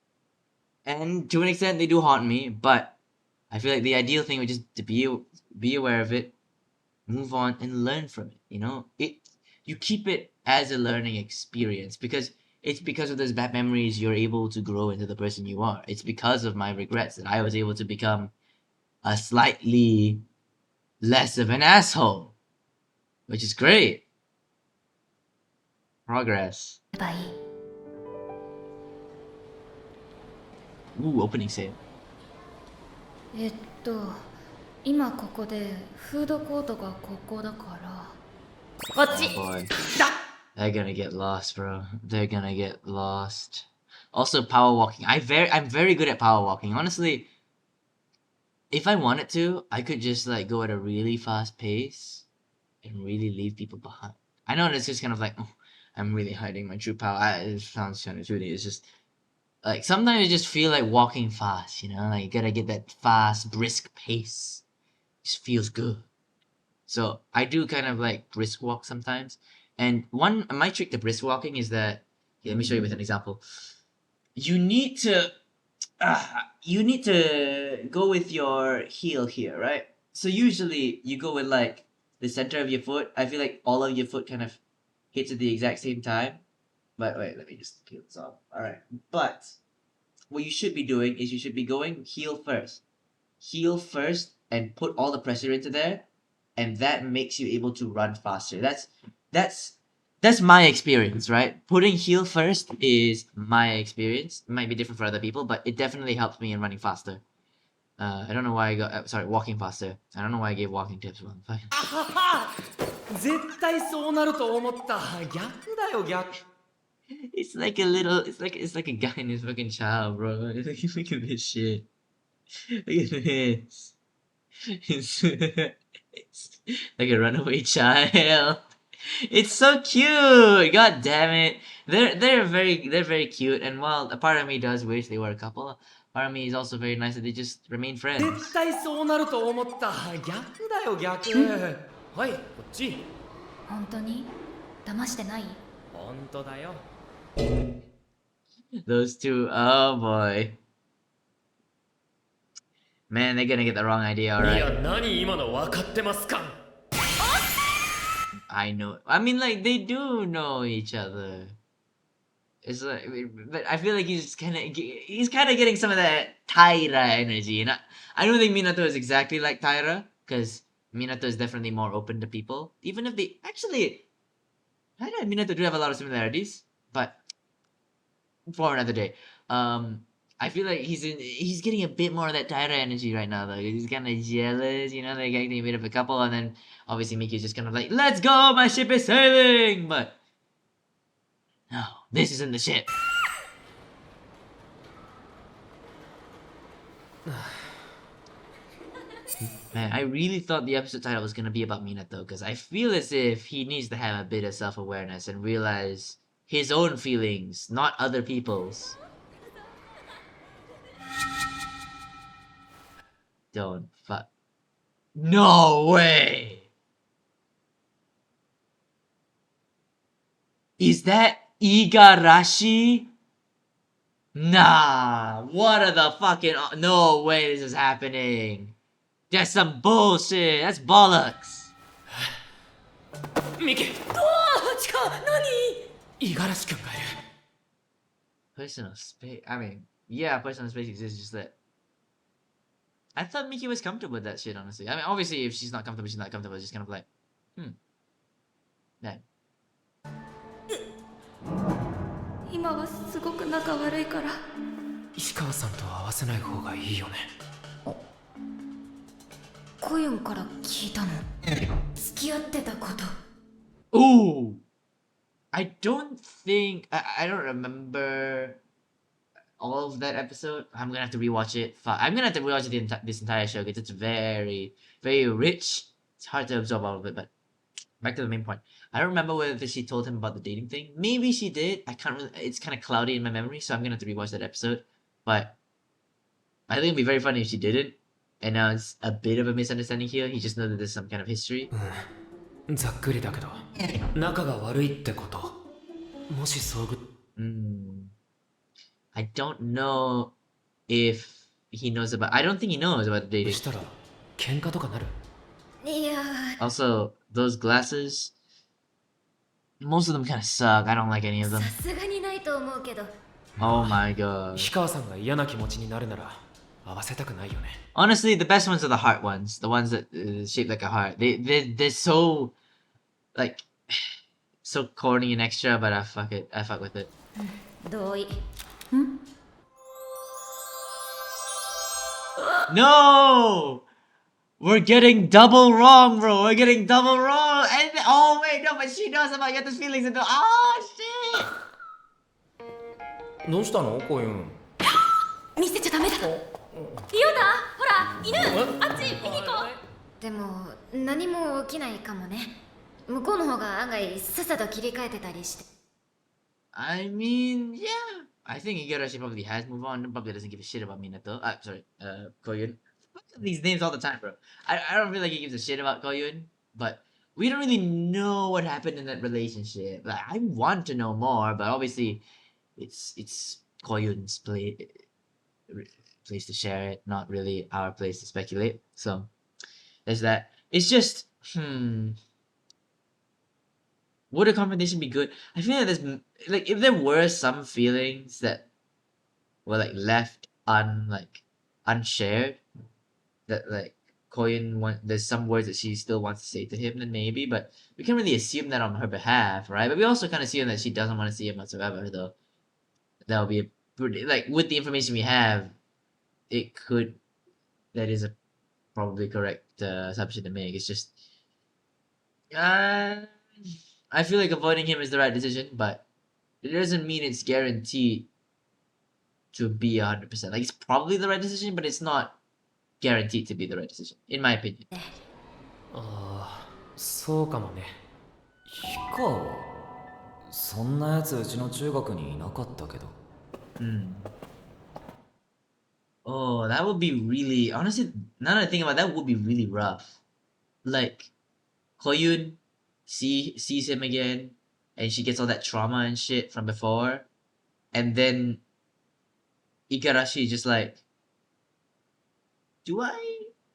A: And to an extent, they do haunt me, but I feel like the ideal thing would just to be aware of it, move on, and learn from it. You keep it as a learning experience because it's because of those bad memories you're able to grow into the person you are. It's because of my regrets that I was able to become a slightly less of an asshole, which is great. Progress.
C: ばいい
A: Ooh, opening sale.
C: 今ここでフードコートがここだからこっち
A: Oh boy. They're gonna get lost, bro. They're gonna get lost. Also, power walking. I'm very good at power walking. Honestly, if I wanted to, I could just like go at a really fast pace and really leave people behind. I know that's just kind of like, oh, I'm really hiding my true power. It sounds kind of shitty. It's just like sometimes you just feel like walking fast, like you gotta get that fast, brisk pace. It just feels good. So I do kind of like brisk walk sometimes. And my trick to brisk walking is that let me show you with an example. You need to go with your heel here, right? So usually you go with like the center of your foot. I feel like all of your foot kind of hits at the exact same time. But wait, let me just peel this off. All right. But what you should be doing is you should be going heel first. Heel first and put all the pressure into there, and that makes you able to run faster. That's my experience, right? Putting heel first is my experience. It might be different for other people, but it definitely helps me in running faster. I don't know why I got walking faster. I don't know why I gave walking tips. Well, fine.
B: あはは絶対そうなると思った逆だよ逆
A: It's like a guy and his fucking child, bro. Look at this shit. Look at this. It's like a runaway child. It's so cute. God damn it. They're very cute. And while a part of me does wish they were a couple, part of me is also very nice that they just remain
D: 絶
A: friends.
D: 対そうなると思った逆だよ逆はいこっち
C: 本当に騙してない？
D: 本当だよ
A: Those two, oh boy. Man, they're gonna get the wrong idea,
B: いや
A: alright?
B: 何今の分かってますか
A: I know. I mean, like, they do know each other. It's like, but I feel like he's kind of getting some of that Taira energy. And I don't think Minato is exactly like Taira, because Minato is definitely more open to people. Even if they actually, Taira and Minato do have a lot of similarities, but for another day. I feel like he's getting a bit more of that Taira energy right now, though. He's kind of jealous, you know, they're getting a bit of a couple, and then obviously Miki's just kind of like, let's go, my ship is sailing! But no, this isn't the ship. Man, I really thought the episode title was gonna be about Minato, because I feel as if he needs to have a bit of self-awareness and realize his own feelings, not other people's. Don't fuck. No way! Is that Igarashi? Nah, what are the fucking. No way this is happening. That's some bullshit. That's bollocks.
B: ミキ
C: あ、チカ、何？
B: 五十嵐君がいる
A: Personal space. I mean, yeah, personal space exists, just that. I thought Miki was comfortable with that shit, honestly. I mean, obviously, if she's not comfortable, she's not comfortable. It's just kind of like, man.
C: 今はすごく仲悪いから。
B: 石川さんと会わせない方がいいよね
C: コユンから聞いたの。付き合ってたこと。
A: Ooh! I don't think. I don't remember all of that episode. I'm gonna have to rewatch it. I'm gonna have to rewatch this entire show because it's very, very rich. It's hard to absorb all of it, but back to the main point. I don't remember whether she told him about the dating thing. Maybe she did. I can't really. It's kind of cloudy in my memory, so I'm gonna have to rewatch that episode. But I think it'd be very funny if she didn't. And now it's a bit of a misunderstanding here. He just knows that there's some kind of history.
B: ざっくりだけど仲が悪いってこともし遭遇
A: I don't know if he knows about. I don't think he knows about the dating.
B: したら喧嘩とかなる
C: いや、
A: Also, those glasses. Most of them kind of suck. I don't like any of
C: さ
A: them.
C: すがにないと思うけど。
A: Oh my god.
B: 石川さんが嫌な気持ちになるなら会わせたくないよね
A: Honestly, the best ones are the heart ones. The ones that shape like a heart. They're so like so corny and extra, but I fuck it. I fuck with it.
C: 同意。
A: No! We're getting double wrong, bro. We're getting double wrong. And oh wait, no, but she knows about Yata's feelings and oh shit.
D: どうしたのこういうの
C: 見せちゃダメだ。ヨタ、ほら、犬、あっち見に行こう。でも何も起きないかもね。向こうの方が案外さっさと切り替えてたりして。
A: I mean, yeah. I think Igarashi probably has moved on. Probably doesn't give a shit about Minato. Sorry, Koyun. These names all the time, bro. I don't feel like he gives a shit about Koyun, but we don't really know what happened in that relationship. Like, I want to know more, but obviously, it's Koyun's place to share it, not really our place to speculate. So there's that. It's just, would a confrontation be good? I feel like there's like if there were some feelings that were like left unshared, that like Koyun there's some words that she still wants to say to him, then maybe, but we can't really assume that on her behalf, right? But we also kind of assume that she doesn't want to see him whatsoever, though. That'll be a pretty, like with the information we have, that is a probably correct assumption to make. It's just I feel like avoiding him is the right decision, but it doesn't mean it's guaranteed to be 100%. Like, it's probably the right decision, but it's not guaranteed to be the right decision, in my opinion.
B: ああ、そうかもね。
D: 氷川そんなやつうちの中学にいなかったけど。
A: Hmm. Oh, that would be really honestly. Now that I think about it, that would be really rough. Like, Koyun sees him again, and she gets all that trauma and shit from before, and then Igarashi just like, do I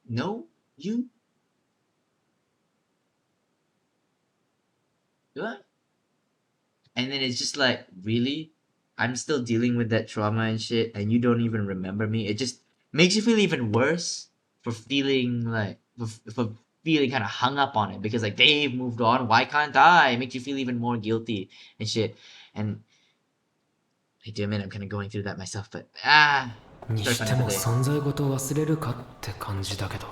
A: know you? Do I? And then it's just like, really? I'm still dealing with that trauma and shit, and you don't even remember me. It just makes you feel even worse for feeling like for feeling kind of hung up on it because like they've moved on. Why can't I? It makes you feel even more guilty and shit. And I do admit I'm kind of going through that myself, but
B: に
A: story
B: し
A: for
B: て
A: another
B: も
A: day.
B: 存在ごと忘れるかって感じだけど。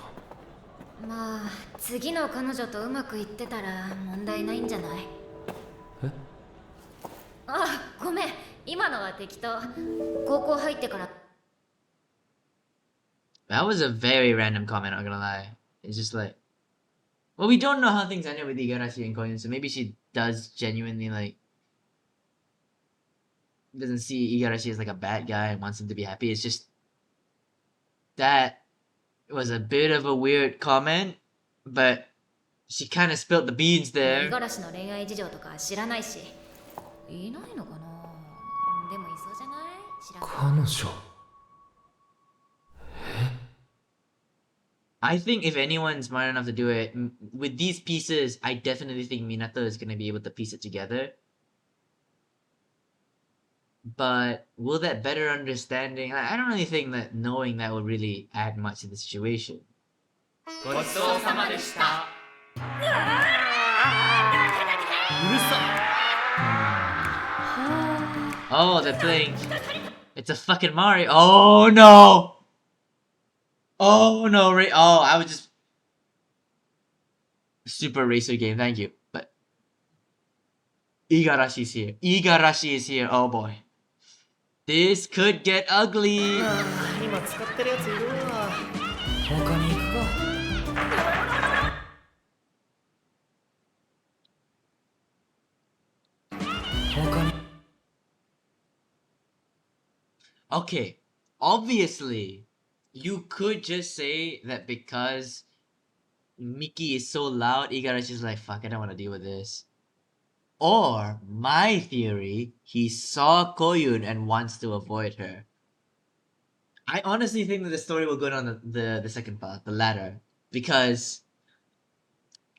C: まあ次の彼女とうまくいってたら問題ないんじゃない？
B: え？
C: あ、ごめん、今のは適当。高校入ってから。
A: That was a very random comment. Not gonna lie. It's just like, well, we don't know how things ended with Igarashi and Koyun, so maybe she does genuinely like doesn't see Igarashi as like a bad guy and wants him to be happy. It's just that was a bit of a weird comment, but she kind of spilled the beans
C: 五十
A: there.
C: 嵐の恋愛事情とか知らないし。いないのかな？でもいそうじゃない？知らない。
B: 彼女。
A: I think if anyone's smart enough to do it with these pieces, I definitely think Minato is gonna be able to piece it together. But will that better understanding? I don't really think that knowing that will really add much to the situation.
B: ごちそうさまでした。
A: Oh, they're playing. It's a fucking Mario. Oh no! Oh no, oh, I was just Super Racer game, thank you. But Igarashi's here. Igarashi is here. Oh boy. This could get ugly.
D: 今使ってるやついるわ。他に行くか。他に。
A: Okay, obviously, you could just say that because Mickey is so loud, Igarashi's like, fuck, I don't want to deal with this. Or, my theory, he saw Koyun and wants to avoid her. I honestly think that the story will go down the second path, the latter, because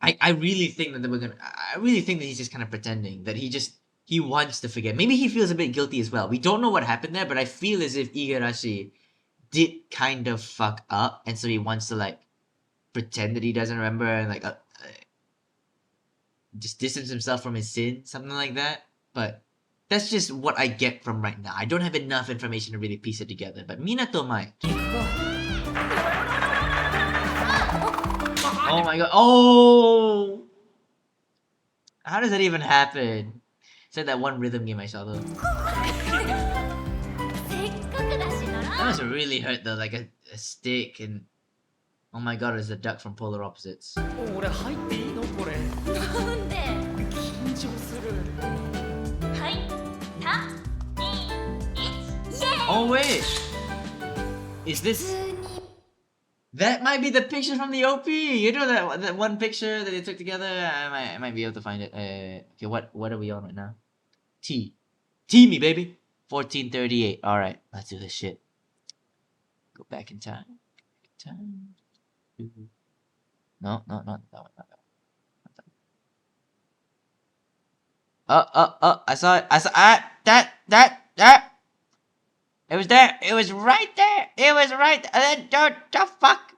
A: I really think that we're gonna. I really think that he's just kind of pretending that he wants to forget. Maybe he feels a bit guilty as well. We don't know what happened there, but I feel as if Igarashi did kind of fuck up, and so he wants to like pretend that he doesn't remember and like just distance himself from his sin, something like that. But that's just what I get from right now. I don't have enough information to really piece it together, but Minato might. Oh my god. Oh! How does that even happen? Said that one rhythm game I saw though.
C: せっかくだしな
A: That
C: ら。
A: must really hurt though, like a stick and oh my god, it's a duck from Polar Opposites.
D: 俺入っていいのこれ。
C: なんで？
D: 緊張する。
C: はい、3、2、1、イエーイ。
A: Oh wait! Is
C: 普
A: this
C: 通に
A: that might be the picture from the OP? You know that one picture that they took together? I might be able to find it. Okay, what are we on right now? T. T me, baby! 1438. Alright, let's do this shit. Go back in time. No, not that one, not that one. I saw it. That. It was there. It was right there. It was right there. Don't fuck.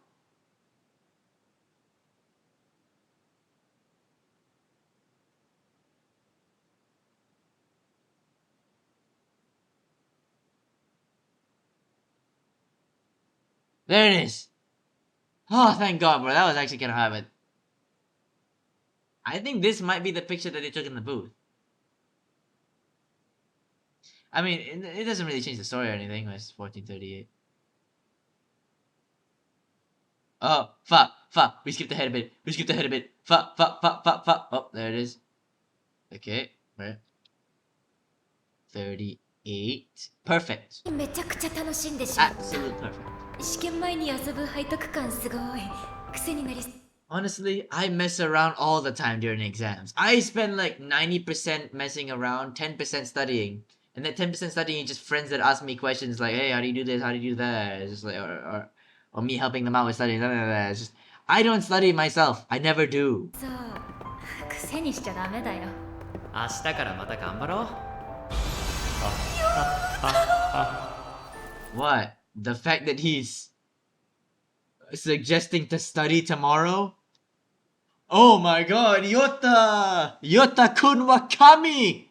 A: There it is. Oh, thank God, bro. That was actually kind of hard, but I think this might be the picture that they took in the booth. I mean, it doesn't really change the story or anything. It's 1438. Oh, fuck, fuck. We skipped ahead a bit. We skipped ahead a bit. Fuck, fuck, fuck, fuck, fuck. Oh, there it is. Okay, right. 38. Perfect.
C: めちゃくちゃ楽しんでしまっ
A: Absolute perfect.
C: た。試験前に遊ぶ背徳感すごい。癖になり
A: Honestly, I mess around all the time during exams. I spend like 90% messing around, 10% studying. And that 10% studying is just friends that ask me questions like, hey, how do you do this? How do you do that? It's just like, or me helping them out with studying. Blah, blah, blah. It's just, I don't study myself. I never do.
C: そう。癖にしちゃダメだよ。
B: 明日からまた頑張ろう。
A: What? The fact that he's suggesting to study tomorrow? Oh my god, Yota! Yota kun wa kami!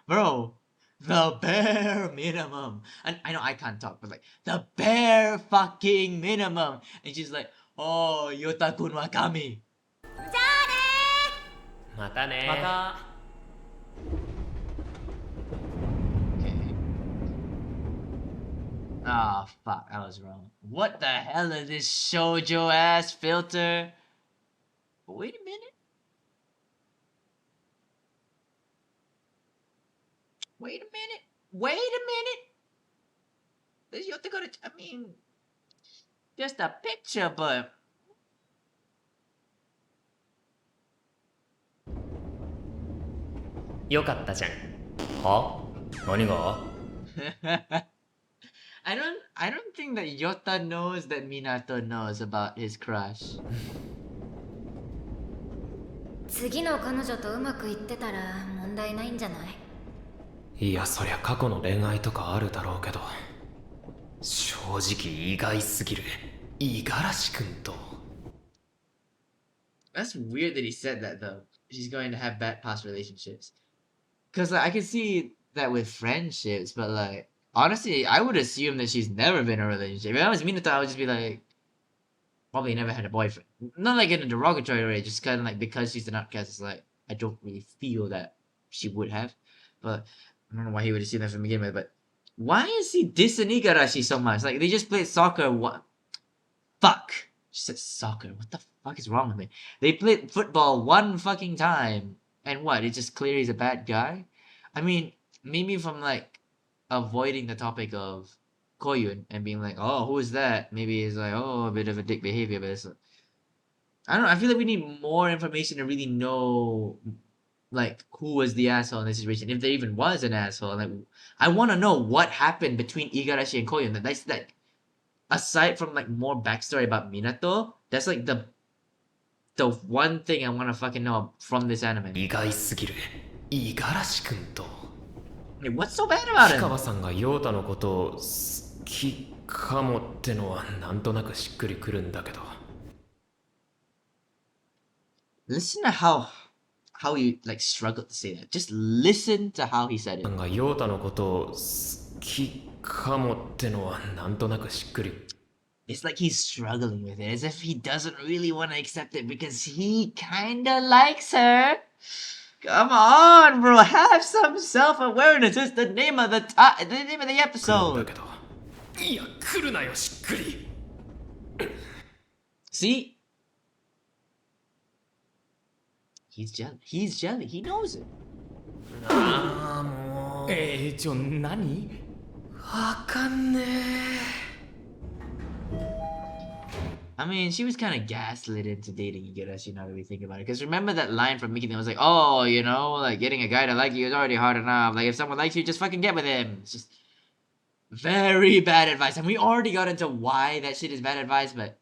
A: Bro, the bare minimum. And I know I can't talk, but like, the bare fucking minimum. And she's like, oh, Yota kun wa kami.
B: またね。
D: また
A: Okay. Ah, fuck, I was wrong. What the hell is this shoujo ass filter? Wait a minute. Wait a minute. Wait a minute. This Yota got I mean, just a picture, but.
B: よかったじゃん。は？何が？
A: I don't think that Yota knows that Minato knows about his crush.
C: 次の彼女とうまくいってたら問題ないんじゃない？
B: いや、そりゃ過去の恋愛とかあるだろうけど、正直意外すぎる。五十嵐君と。
A: That's weird that he said that though. She's going to have bad past relationships. Cause like, I can see that with friendships, but like honestly, I would assume that she's never been in a relationship. If I was Minato, I would just be like, probably never had a boyfriend. Not like in a derogatory way, just kind of like because she's an outcast. It's like I don't really feel that she would have, but I don't know why he would assume that from the beginning. But why is he dissing Igarashi so much? Like they just played soccer. What? Fuck. She said soccer. What the fuck is wrong with me? They played football one fucking time, and what? It's just clear he's a bad guy. I mean, maybe from like avoiding the topic of Koyun and being like, oh, who is that? Maybe it's like, oh, a bit of a dick behavior, but it's like, I don't know. I feel like we need more information to really know, like, who was the asshole in this situation, if there even was an asshole. Like, I want to know what happened between Igarashi and Koyun. That's like, aside from like more backstory about Minato, that's like the one thing I want to fucking know from this anime.
B: 意外すぎる。五十嵐君と。
A: Like, what's so bad about
B: 氷
A: him?
B: 川さんが陽太のことを好きかもってのはなんとなくしっくりくるんだけど。
A: Listen to how he like struggled to say that. Just listen to how he said it.
B: が陽太のことを好きかもってのはなんとなくしっくり。
A: It's like he's struggling with it, as if he doesn't really want to accept it because he kinda likes her. Come on, bro, have some self-awareness. It's the name of the name of the
B: だ
A: episode.
B: けど。いや、来るなよ、しっくり。
A: See? He's jelly. He's jelly. He knows it.
B: ああ、もう。
D: 何？
B: わかんねえ。
A: I mean, she was kind of gaslit into dating Igarashi, now that we think about it. Because remember that line from Mickey that was like, oh, you know, like getting a guy to like you is already hard enough. Like if someone likes you, just fucking get with him. It's just very bad advice. And we already got into why that shit is bad advice, but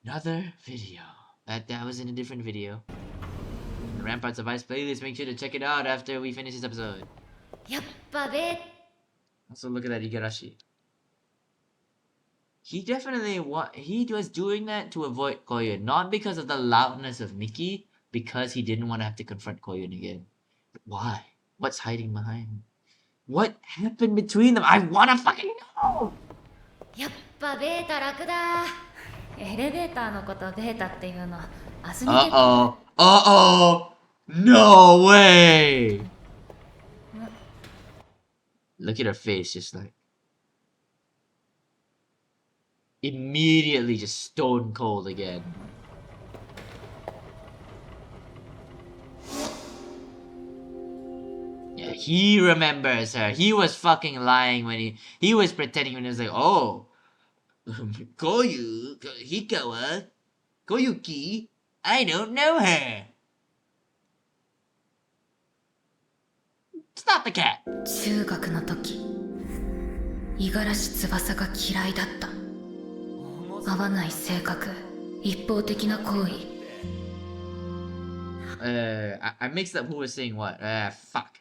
A: another video. That was in a different video. The Ramparts Advice playlist, make sure to check it out after we finish this episode.
C: やっぱべ
A: Also look at that Igarashi. He definitely he was doing that to avoid Koyun, not because of the loudness of Mickey, because he didn't want to have to confront Koyun again. But why? What's hiding behind? What happened between them? I wanna fucking know!
C: やっぱベータ楽だエレベーターのことベータっていうのアスミケ
A: Uh-oh. Uh-oh! No way! Look at her face, just like... immediately just stone cold again. Yeah, he remembers her. He was fucking lying when he was pretending when he was like, oh, Koyu, Hikawa, Koyuki, I don't know her. Stop the cat.
C: 中学の時五十嵐翼が嫌いだった。合わない性格、一方的な行為。
A: I mixed up who was saying what. Fuck.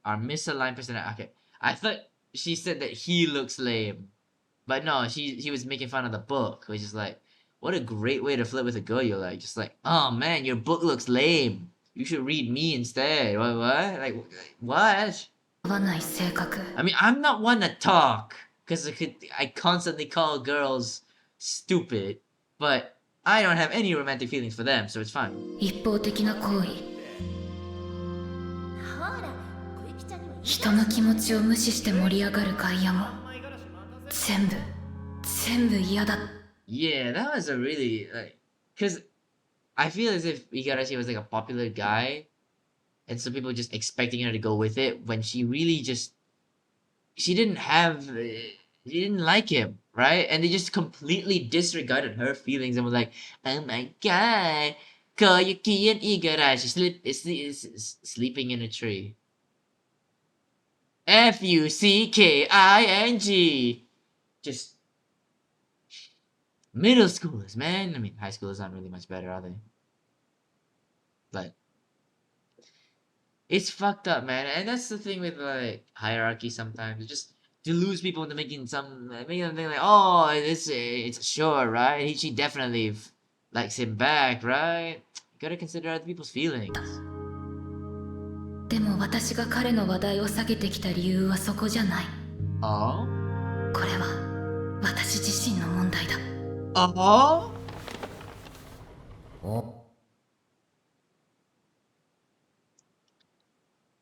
A: Our misaligned personality. Okay, I thought she said that he looks lame, but no, he was making fun of the book, which is like, what a great way to flirt with a girl you like. Just like, oh man, your book looks lame. You should read me instead. What? Like, what?
C: 合わない性格。
A: I mean, I'm not one to talk, because I constantly call girls stupid, but I don't have any romantic feelings for them, so it's fine.
C: 一方的な行為。人の気持ちを無視して盛り上がる外野も全部嫌だ。
A: Yeah, that was a really like, because I feel as if Igarashi was like a popular guy, and so people just expecting her to go with it when she really just she didn't like him, right? And they just completely disregarded her feelings and was like, oh my god, Koyuki and Igarashi sleeping in a tree. Fucking. Just middle schoolers, man. I mean, high schoolers aren't really much better, are they? But it's fucked up, man. And that's the thing with like hierarchy sometimes. Just to lose people into making them think like, oh, it's sure, right? She definitely likes him back, right? You gotta consider other people's feelings.
C: でも私が彼の話題を下げてきた理由はそこじゃない。
A: Oh?
C: これは私自身の問題だ。
A: Oh?
B: お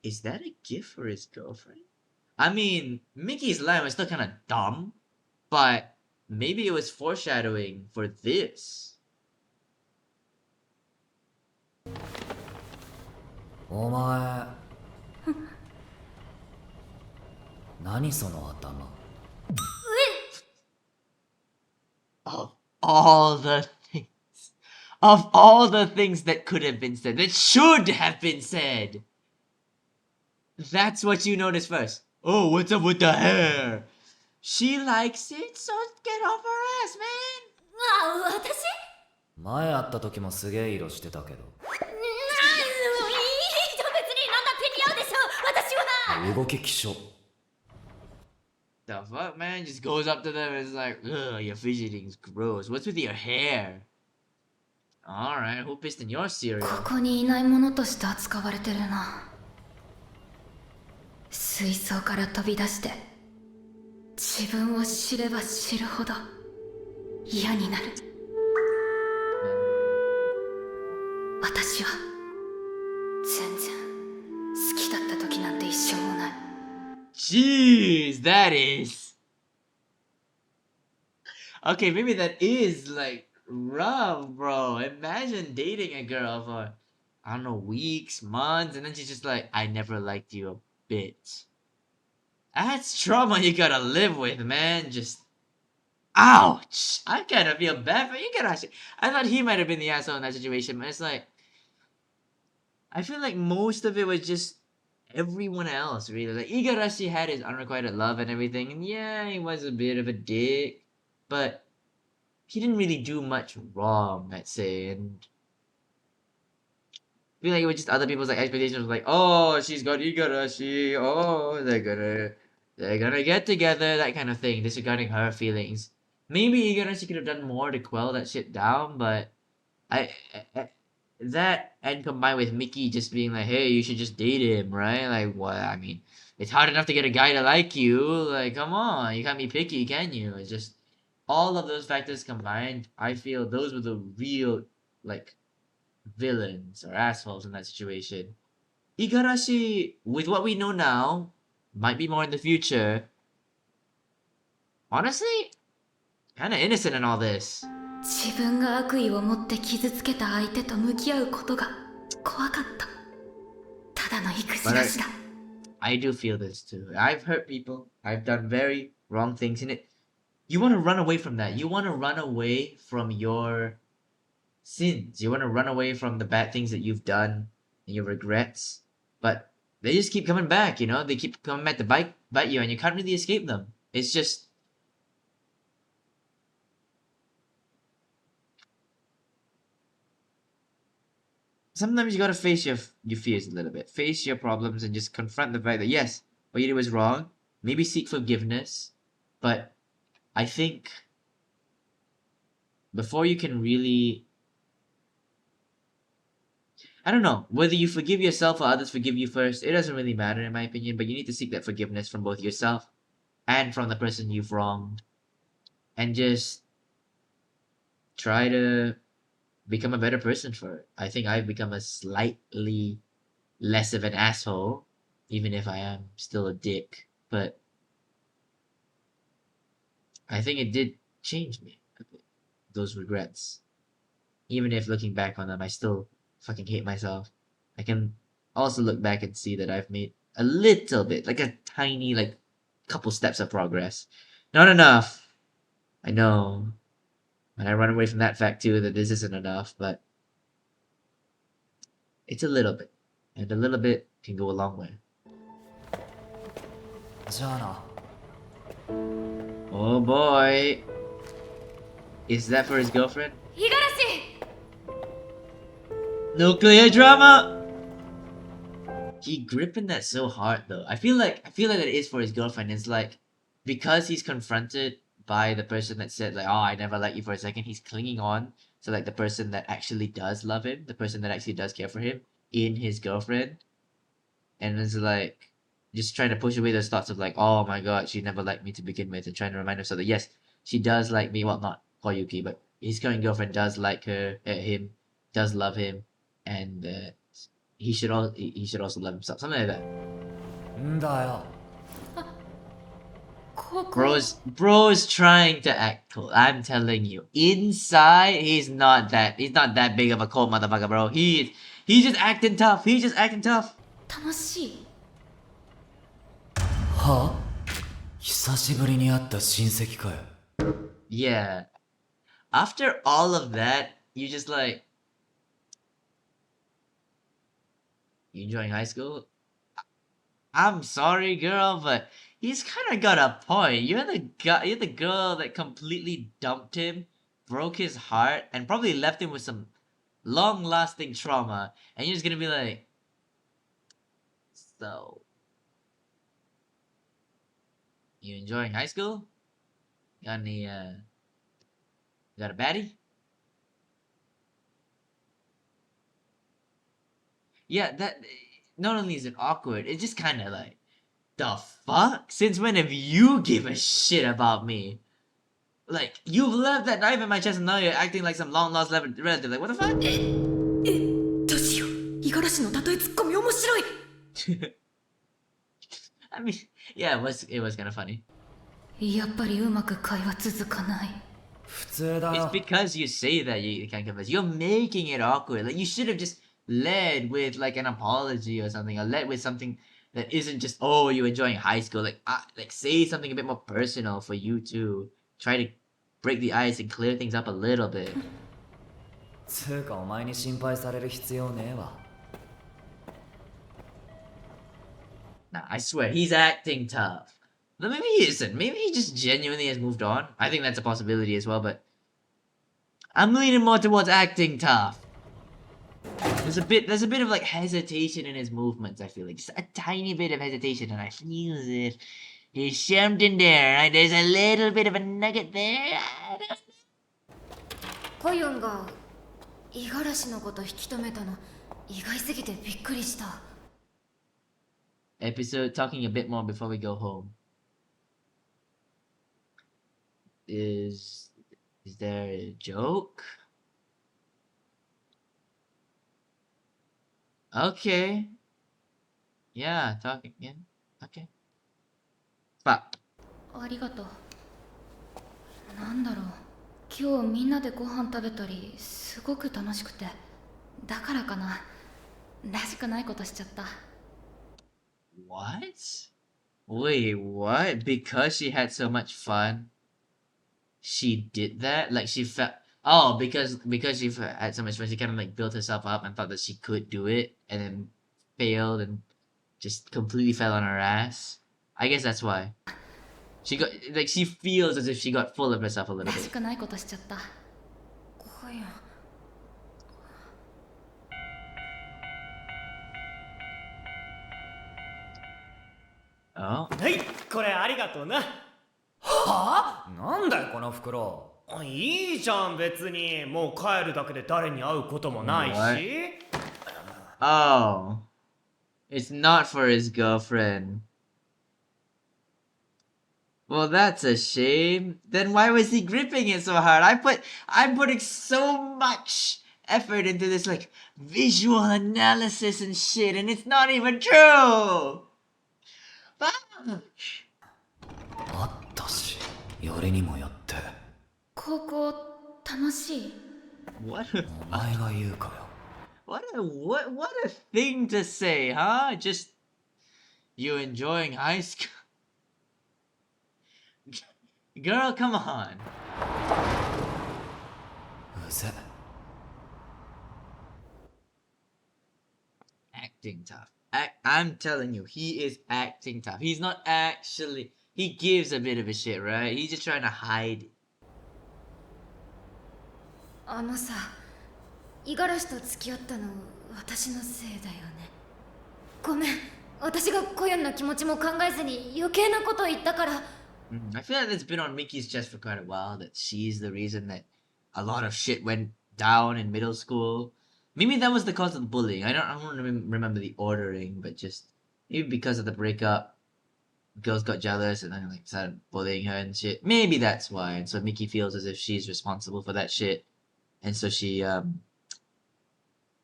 A: Is that a gift for his girlfriend? I mean, Mickey's line was still kind of dumb, but maybe it was foreshadowing for this.
B: お前何その頭。
A: Of all the things, of all the things that could have been said, that should have been said, that's what you notice first. Oh, what's up with the hair? She likes it, so get off her ass, man.
C: あ、私？
B: 前会った時もすげえ色してたけど。動き気象。
A: The fuck, man? Just goes up to them and is like, ugh, your fidgeting's gross. What's with your hair? Alright, who pissed in your cereal?
C: ここにいないものとして扱われてるな。水槽から飛び出して自分を知れば知るほど嫌になる。私は全然好きだった時なんて一瞬もない。
A: Jeez, that is... Okay, maybe that is, like, rough, bro. Imagine dating a girl for, I don't know, weeks, months, and then she's just like, I never liked you a bit. That's trauma you gotta live with, man. Just... Ouch! I kind of feel bad for Igarashi. I thought he might have been the asshole in that situation, but it's like... I feel like most of it was just everyone else, really. Like, Igarashi had his unrequited love and everything, and yeah, he was a bit of a dick, but he didn't really do much wrong, I'd say, and I feel like it was just other people's like expectations was like, oh, she's got Igarashi, oh, they're gonna get together, that kind of thing, disregarding her feelings. Maybe Igarashi could have done more to quell that shit down, but I that and combined with Mickey just being like, hey, you should just date him, right? Like, what? I mean, it's hard enough to get a guy to like you. Like, come on, you can't be picky, can you? It's just all of those factors combined. I feel those were the real, like, villains or assholes in that situation. Igarashi, with what we know now, might be more in the future. honestly, kind of innocent in all this.
C: 自分が悪意を持って傷つけた相手と向き合うことが怖かった。ただの育児なしだ。
A: I do feel this too. I've hurt people. I've done very wrong things in it. You want to run away from that. You want to run away from your sins. You want to run away from the bad things that you've done and your regrets. But they just keep coming back, you know? They keep coming back to bite you, and you can't really escape them. It's just... Sometimes you gotta face your fears a little bit. Face your problems and just confront the fact that, yes, what you did was wrong. Maybe seek forgiveness. But I think before you can really... I don't know, whether you forgive yourself or others forgive you first, it doesn't really matter in my opinion, but you need to seek that forgiveness from both yourself and from the person you've wronged. And just try to become a better person for it. I think I've become a slightly less of an asshole, even if I am still a dick, but I think it did change me a bit, those regrets. Even if looking back on them, I still fucking hate myself. I can also look back and see that I've made a little bit, like a tiny, like, couple steps of progress. Not enough. I know. And I run away from that fact too, that this isn't enough, but it's a little bit. And a little bit can go a long way.
B: じゃあな。
A: Oh boy. Is that for his girlfriend?
C: 五十嵐
A: Nuclear drama! He gripping that so hard though. I feel like that it is for his girlfriend. It's like, because he's confronted by the person that said like, oh, I never liked you for a second, he's clinging on to like the person that actually does love him, the person that actually does care for him in his girlfriend. And it's like just trying to push away those thoughts of like, oh my god, she never liked me to begin with, and trying to remind himself that yes, she does like me. Well, not Koyuki, but his current girlfriend does like him, does love him, and he should also love himself. Something like that.
B: んだよ。
C: ここ
A: Bro's trying to act cool. I'm telling you. Inside, he's not that big of a cold motherfucker, bro. He's just acting tough. He's just acting tough.
C: 楽しい。
B: は？久しぶりに会った親戚かよ。
A: Yeah. After all of that, you just like, you enjoying high school? I'm sorry, girl, but he's kind of got a point. You're the girl that completely dumped him, broke his heart, and probably left him with some long-lasting trauma. And you're just gonna be like, so, you enjoying high school? Got any, got a baddie? Yeah, that, not only is it awkward, it's just kind of like, the fuck? Since when have you give a shit about me? Like, you've left that knife in my chest and now you're acting like some long-lost relative. Like, what the fuck?
C: どうしよう。五十嵐の例えツッコミ面白い。
A: I mean, yeah, it was kind of funny.
C: やっぱりうまく会話続かない。
B: 普通だ
A: It's
B: よ。
A: because you say that you can't convince. You're making it awkward. Like, you should have just led with, like, an apology or something. Or led with something that isn't just, oh, you're enjoying high school. Like, say something a bit more personal for you to try to break the ice and clear things up a little bit.
B: つうかお前に心配される必要ねえわ。
A: Nah, I swear, he's acting tough. But maybe he isn't. Maybe he just genuinely has moved on. I think that's a possibility as well, but I'm leaning more towards acting tough. There's a bit of like hesitation in his movements, I feel like. Just a tiny bit of hesitation, and I feel as if there's something there, right? There's a little bit of a nugget there.
C: コユンが五十嵐のこと引き止めたの意外すぎてびっくりした。
A: Episode talking a bit more before we go home. Is there a joke? Okay. Yeah, talking again. Okay. But
C: ありがとう。なんだろう、今日みんなでご飯食べたりすごく楽しくて、だからかな、らしくないことしちゃった。
A: What? Wait, what? Because she had so much fun, she did that? Like she felt oh, because she had so much fun, she kind of like built herself up and thought that she could do it, and then failed and just completely fell on her ass. I guess that's why. She got like she feels as if she got full of herself a little
C: らし
A: bit.
C: くないことしちゃった。こや。
A: Oh,
D: はいこれありがとうな。はあなんだよこの袋。いいじゃん別に、もう帰るだけで誰に会うこともないし。
A: What? Oh, it's not for his girlfriend. Well, that's a shame. Then why was he gripping it so hard? I'm putting so much effort into this like visual analysis and shit, and it's not even true. Fuck.
B: あったし、よりにもよって。
C: 高校楽しい。
A: What
B: お前が言うかよ。
A: what a thing to say, huh? Just you enjoying high school. Girl, come on.
B: うぜ。
A: Acting tough. I'm telling you, he is acting tough. He's not actually. He gives a bit of a shit, right? He's just trying to hide it.
C: あのさ、五十嵐と付き合ったの私のせいだよね。ごめん、私がコヨンの気持ちも考えずに余計なこと言ったから。
A: I feel like that's been on Mickey's chest for quite a while, that she's the reason that a lot of shit went down in middle school. Maybe that was the cause of the bullying. I don't remember the ordering, but just maybe because of the breakup, girls got jealous and then like started bullying her and shit. Maybe that's why. And so Mickey feels as if she's responsible for that shit, and so she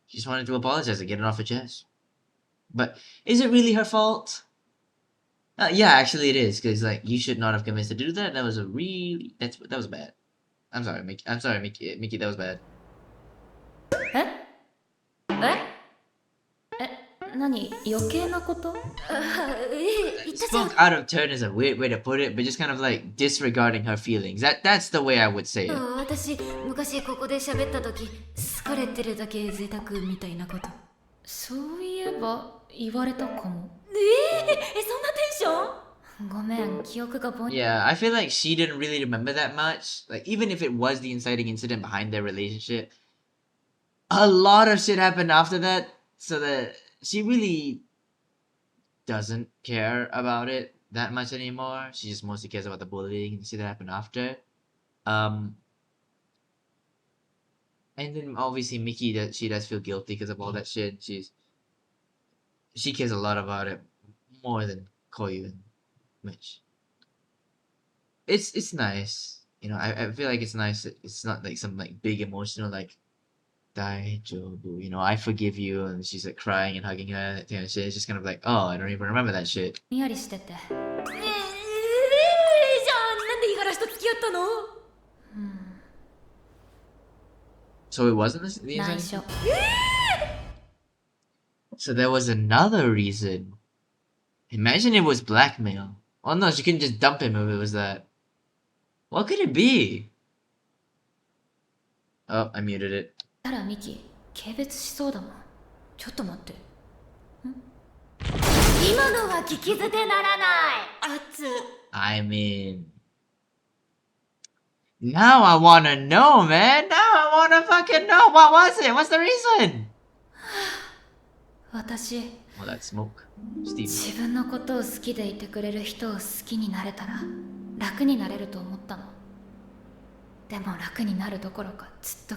A: just wanted to apologize and get it off her chest. But is it really her fault? Yeah, actually it is, because like you should not have convinced her to do that. That was that was bad. I'm sorry, Mickey. I'm sorry, Mickey. That was bad.
C: 何余計なこと？言ったじゃん。
A: Spoke out of turn is a weird way to put it, but just kind of like disregarding her feelings. That's the way I would say it.
C: 私昔ここで喋った時好かれてるだけ贅沢みたいなこと。そういえば言われたかも。そんなテンション？ごめん、記憶がぼん。
A: Yeah, I feel like she didn't really remember that much. Like even if it was the inciting incident behind their relationship, a lot of shit happened after that, so that she really doesn't care about it that much anymore. She just mostly cares about the bullying and shit that happened after. And then obviously Mickey, that she does feel guilty because of all that shit. She cares a lot about it more than Koyu and Mitch. It's nice, you know. I feel like it's nice that it's not like some like big emotional like Daijobu, you know, I forgive you, and she's like crying and hugging her, that kind of shit. It's just kind of like, oh, I don't even remember that shit.
C: にやりしてて。じゃあなんで五十嵐と付き合ったの
A: So it wasn't the
C: 内
A: inside?
C: 緒。
A: So there was another reason. Imagine it was blackmail. Oh no, she couldn't just dump him if it was that. What could it be? Oh, I muted it.
C: たらミキ、軽蔑しそうだもん。ちょっと待って。今のは聞き捨てならない。熱。
A: I mean, now I wanna know, man. Now I wanna fucking know. What was it? What's the reason?
C: 私、
A: Well, that smoke. Steve.
C: 自分のことを好きでいてくれる人を好きになれたら楽になれると思ったの。でも楽になるどころかずっと。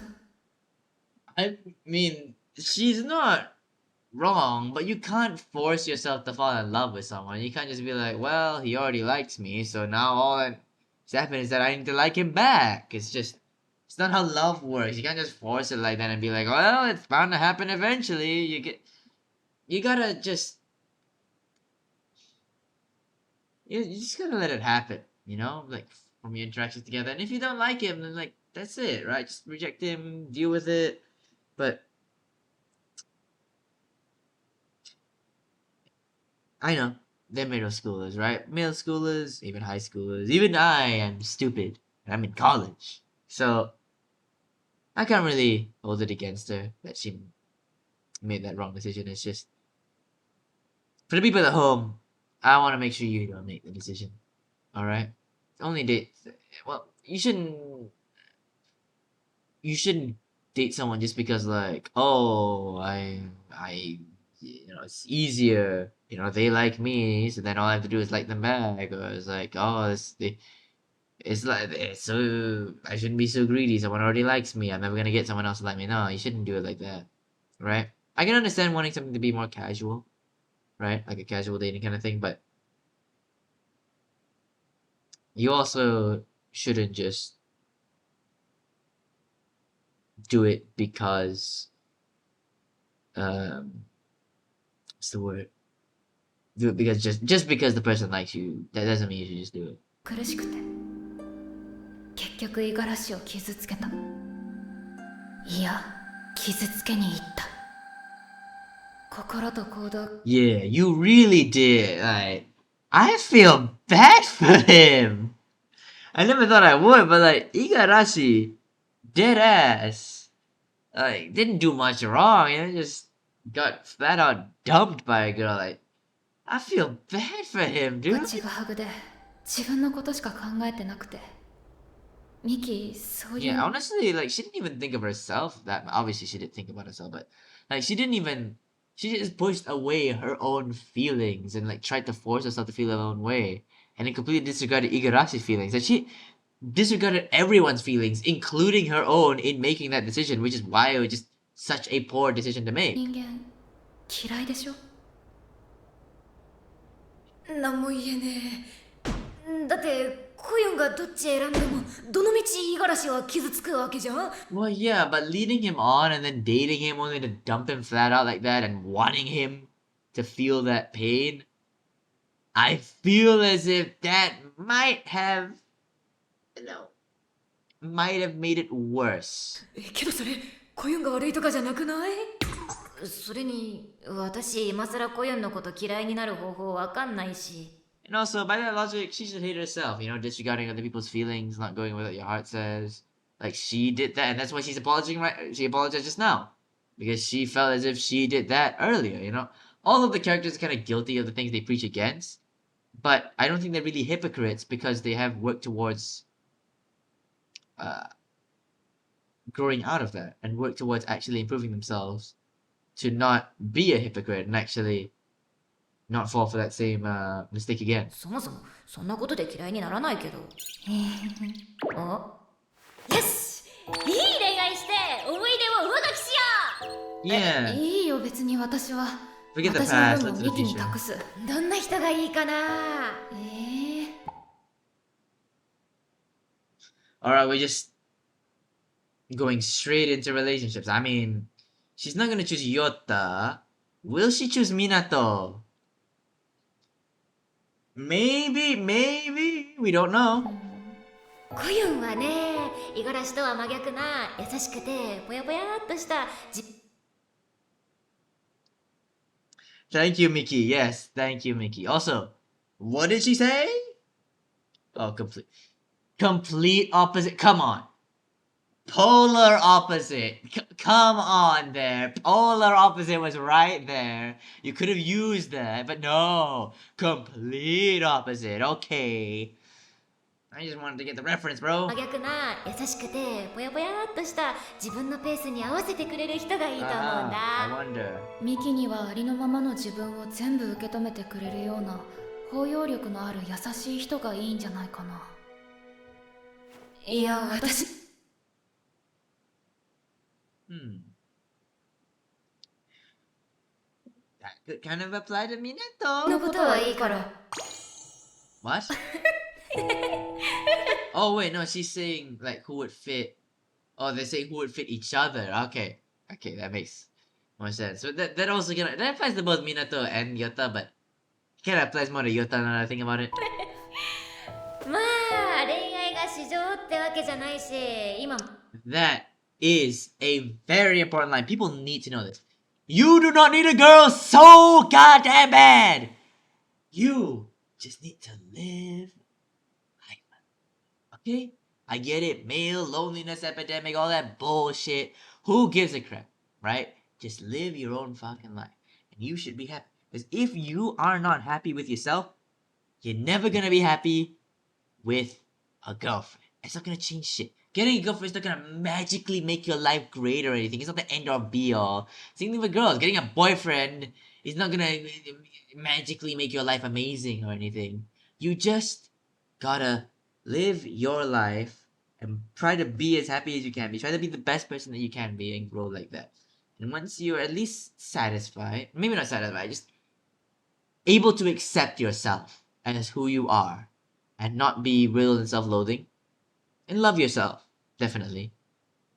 A: I mean, she's not wrong, but you can't force yourself to fall in love with someone. You can't just be like, well, he already likes me, so now all that's happened is that I need to like him back. It's not how love works. You can't just force it like that and be like, well, it's bound to happen eventually. You gotta just, you just gotta let it happen, you know? Like, from your interactions together. And if you don't like him, then like that's it, right? Just reject him, deal with it. But I know they're middle schoolers, right? Middle schoolers, even high schoolers. Even I am stupid. I'm in college, so I can't really hold it against her that she made that wrong decision. It's just for the people at home. I want to make sure you don't make the decision. All right. Only date. Well, you shouldn't date someone just because like, oh, it's easier. They like me, so then all I have to do is like them back. Or it's like, oh, it's so I shouldn't be so greedy. Someone already likes me. I'm never gonna get someone else to like me. No, you shouldn't do it like that, right? I can understand wanting something to be more casual, right? Like a casual dating kind of thing, but you also shouldn't just do it because what's the word? Do it because just because the person likes you, that doesn't mean you should just do it.
C: 苦しくて結局五十嵐を傷つけた。いや、傷つけに行った。心と行動。
A: Yeah, you really did. Like, I feel bad for him. I never thought I would, but like Igarashi, dead ass, like didn't do much wrong. Just got flat out dumped by a girl. Like, I feel bad for him,
C: こ
A: dude.
C: っちがハグで自分のことしか考えてなくて。ミキ、そういう。
A: Yeah, honestly, like she didn't even think of herself. That obviously she did think about herself, but like she just pushed away her own feelings and like tried to force herself to feel her own way, and then completely disregarded Igarashi's feelings. And she disregarded everyone's feelings, including her own, in making that decision, which is why it was just such a poor decision to make.
C: 人間嫌いでしょ。何も言えねえ。だってコユンがどっち選んでもどのみち五十嵐は傷つくわけじゃん。
A: Well, yeah, but leading him on and then dating him only to dump him flat out like that and wanting him to feel that pain, I feel as if that might have made it worse.
C: けどそれコユンが悪いとかじゃなくない？それに私今更コユンのこと嫌いになる方法わかんないし。
A: And also, by that logic, she should hate herself, disregarding other people's feelings, not going with what your heart says. Like, she did that, and that's why she's apologizing, right? She apologized just now. Because she felt as if she did that earlier, All of the characters are kind of guilty of the things they preach against, but I don't think they're really hypocrites because they have worked towards growing out of that and worked towards actually improving themselves to not be a hypocrite and actually not fall for that same mistake again.
C: そもそもそんなことで嫌いにならないけど。お、よし、いい恋愛して思い出を上書きしよう。
A: Yeah.
C: いいよ別に私は。
A: Forget the
C: 私の
A: past,
C: 分
A: let's
C: も
A: do
C: ミ
A: the
C: キに
A: future.
C: 託す。どんな人がいいかな。
A: Alright, we're just going straight into relationships. I mean, she's not gonna choose Yota. Will she choose Minato? Maybe, we don't know.
C: コユンはね、五十嵐とは真逆な優しくてぽやぽやっとした
A: Thank you, Mickey. Yes, thank you, Mickey. Also, what did she say? Oh, complete opposite. Come on. Polar opposite. Come on there. Polar opposite was right there. You could have used that, but no. Complete opposite. Okay. I just wanted to get the reference, bro.
C: 真逆な優しくてぽやぽやっとした自分のペースに合わせてくれる人がいいと思うん
A: I
C: だ。
A: wonder.
C: ミキにはありのままの自分を全部受け止めてくれるような包容力のある優しい人がいいんじゃないかな。いや、私。
A: That could kind of apply to Minato.
C: のことはいいから。
A: What? Oh wait, no, she's saying like who would fit. Oh, they're saying who would fit each other. Okay, that makes more sense. So that also that applies to both Minato and Yota, but kind of applies more to Yota now that I think about it.
C: まあ恋愛がが市場ってわけじゃないし、今
A: That is a very important line. People need to know this. You do not need a girl so goddamn bad. You just need to live life. Okay? I get it. Male loneliness epidemic, all that bullshit. Who gives a crap, right? Just live your own fucking life. And you should be happy. Because if you are not happy with yourself, you're never gonna be happy with a girlfriend. It's not gonna change shit. Getting a girlfriend is not gonna magically make your life great or anything. It's not the end or be all. Same thing with girls. Getting a boyfriend is not gonna magically make your life amazing or anything. You just gotta live your life and try to be as happy as you can be. Try to be the best person that you can be and grow like that. And once you're at least satisfied, maybe not satisfied, just able to accept yourself as who you are and not be riddled in self-loathing and love yourself, definitely.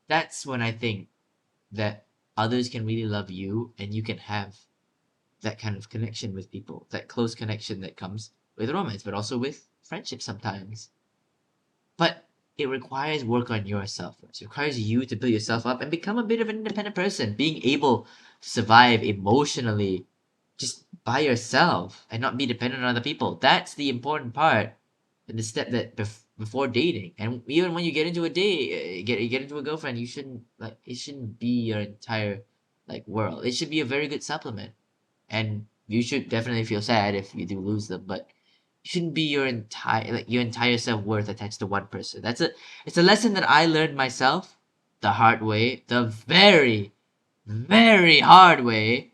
A: That's when I think that others can really love you and you can have that kind of connection with people, that close connection that comes with romance, but also with friendship sometimes. But it requires work on yourself. It requires you to build yourself up and become a bit of an independent person, being able to survive emotionally just by yourself and not be dependent on other people. That's the important part and the step that before dating. And even when you get into a date, get into a girlfriend, you shouldn't it shouldn't be your entire world. It should be a very good supplement. And you should definitely feel sad if you do lose them, but you shouldn't be your entire self-worth attached to one person. It's a lesson that I learned myself the hard way, the very, very hard way,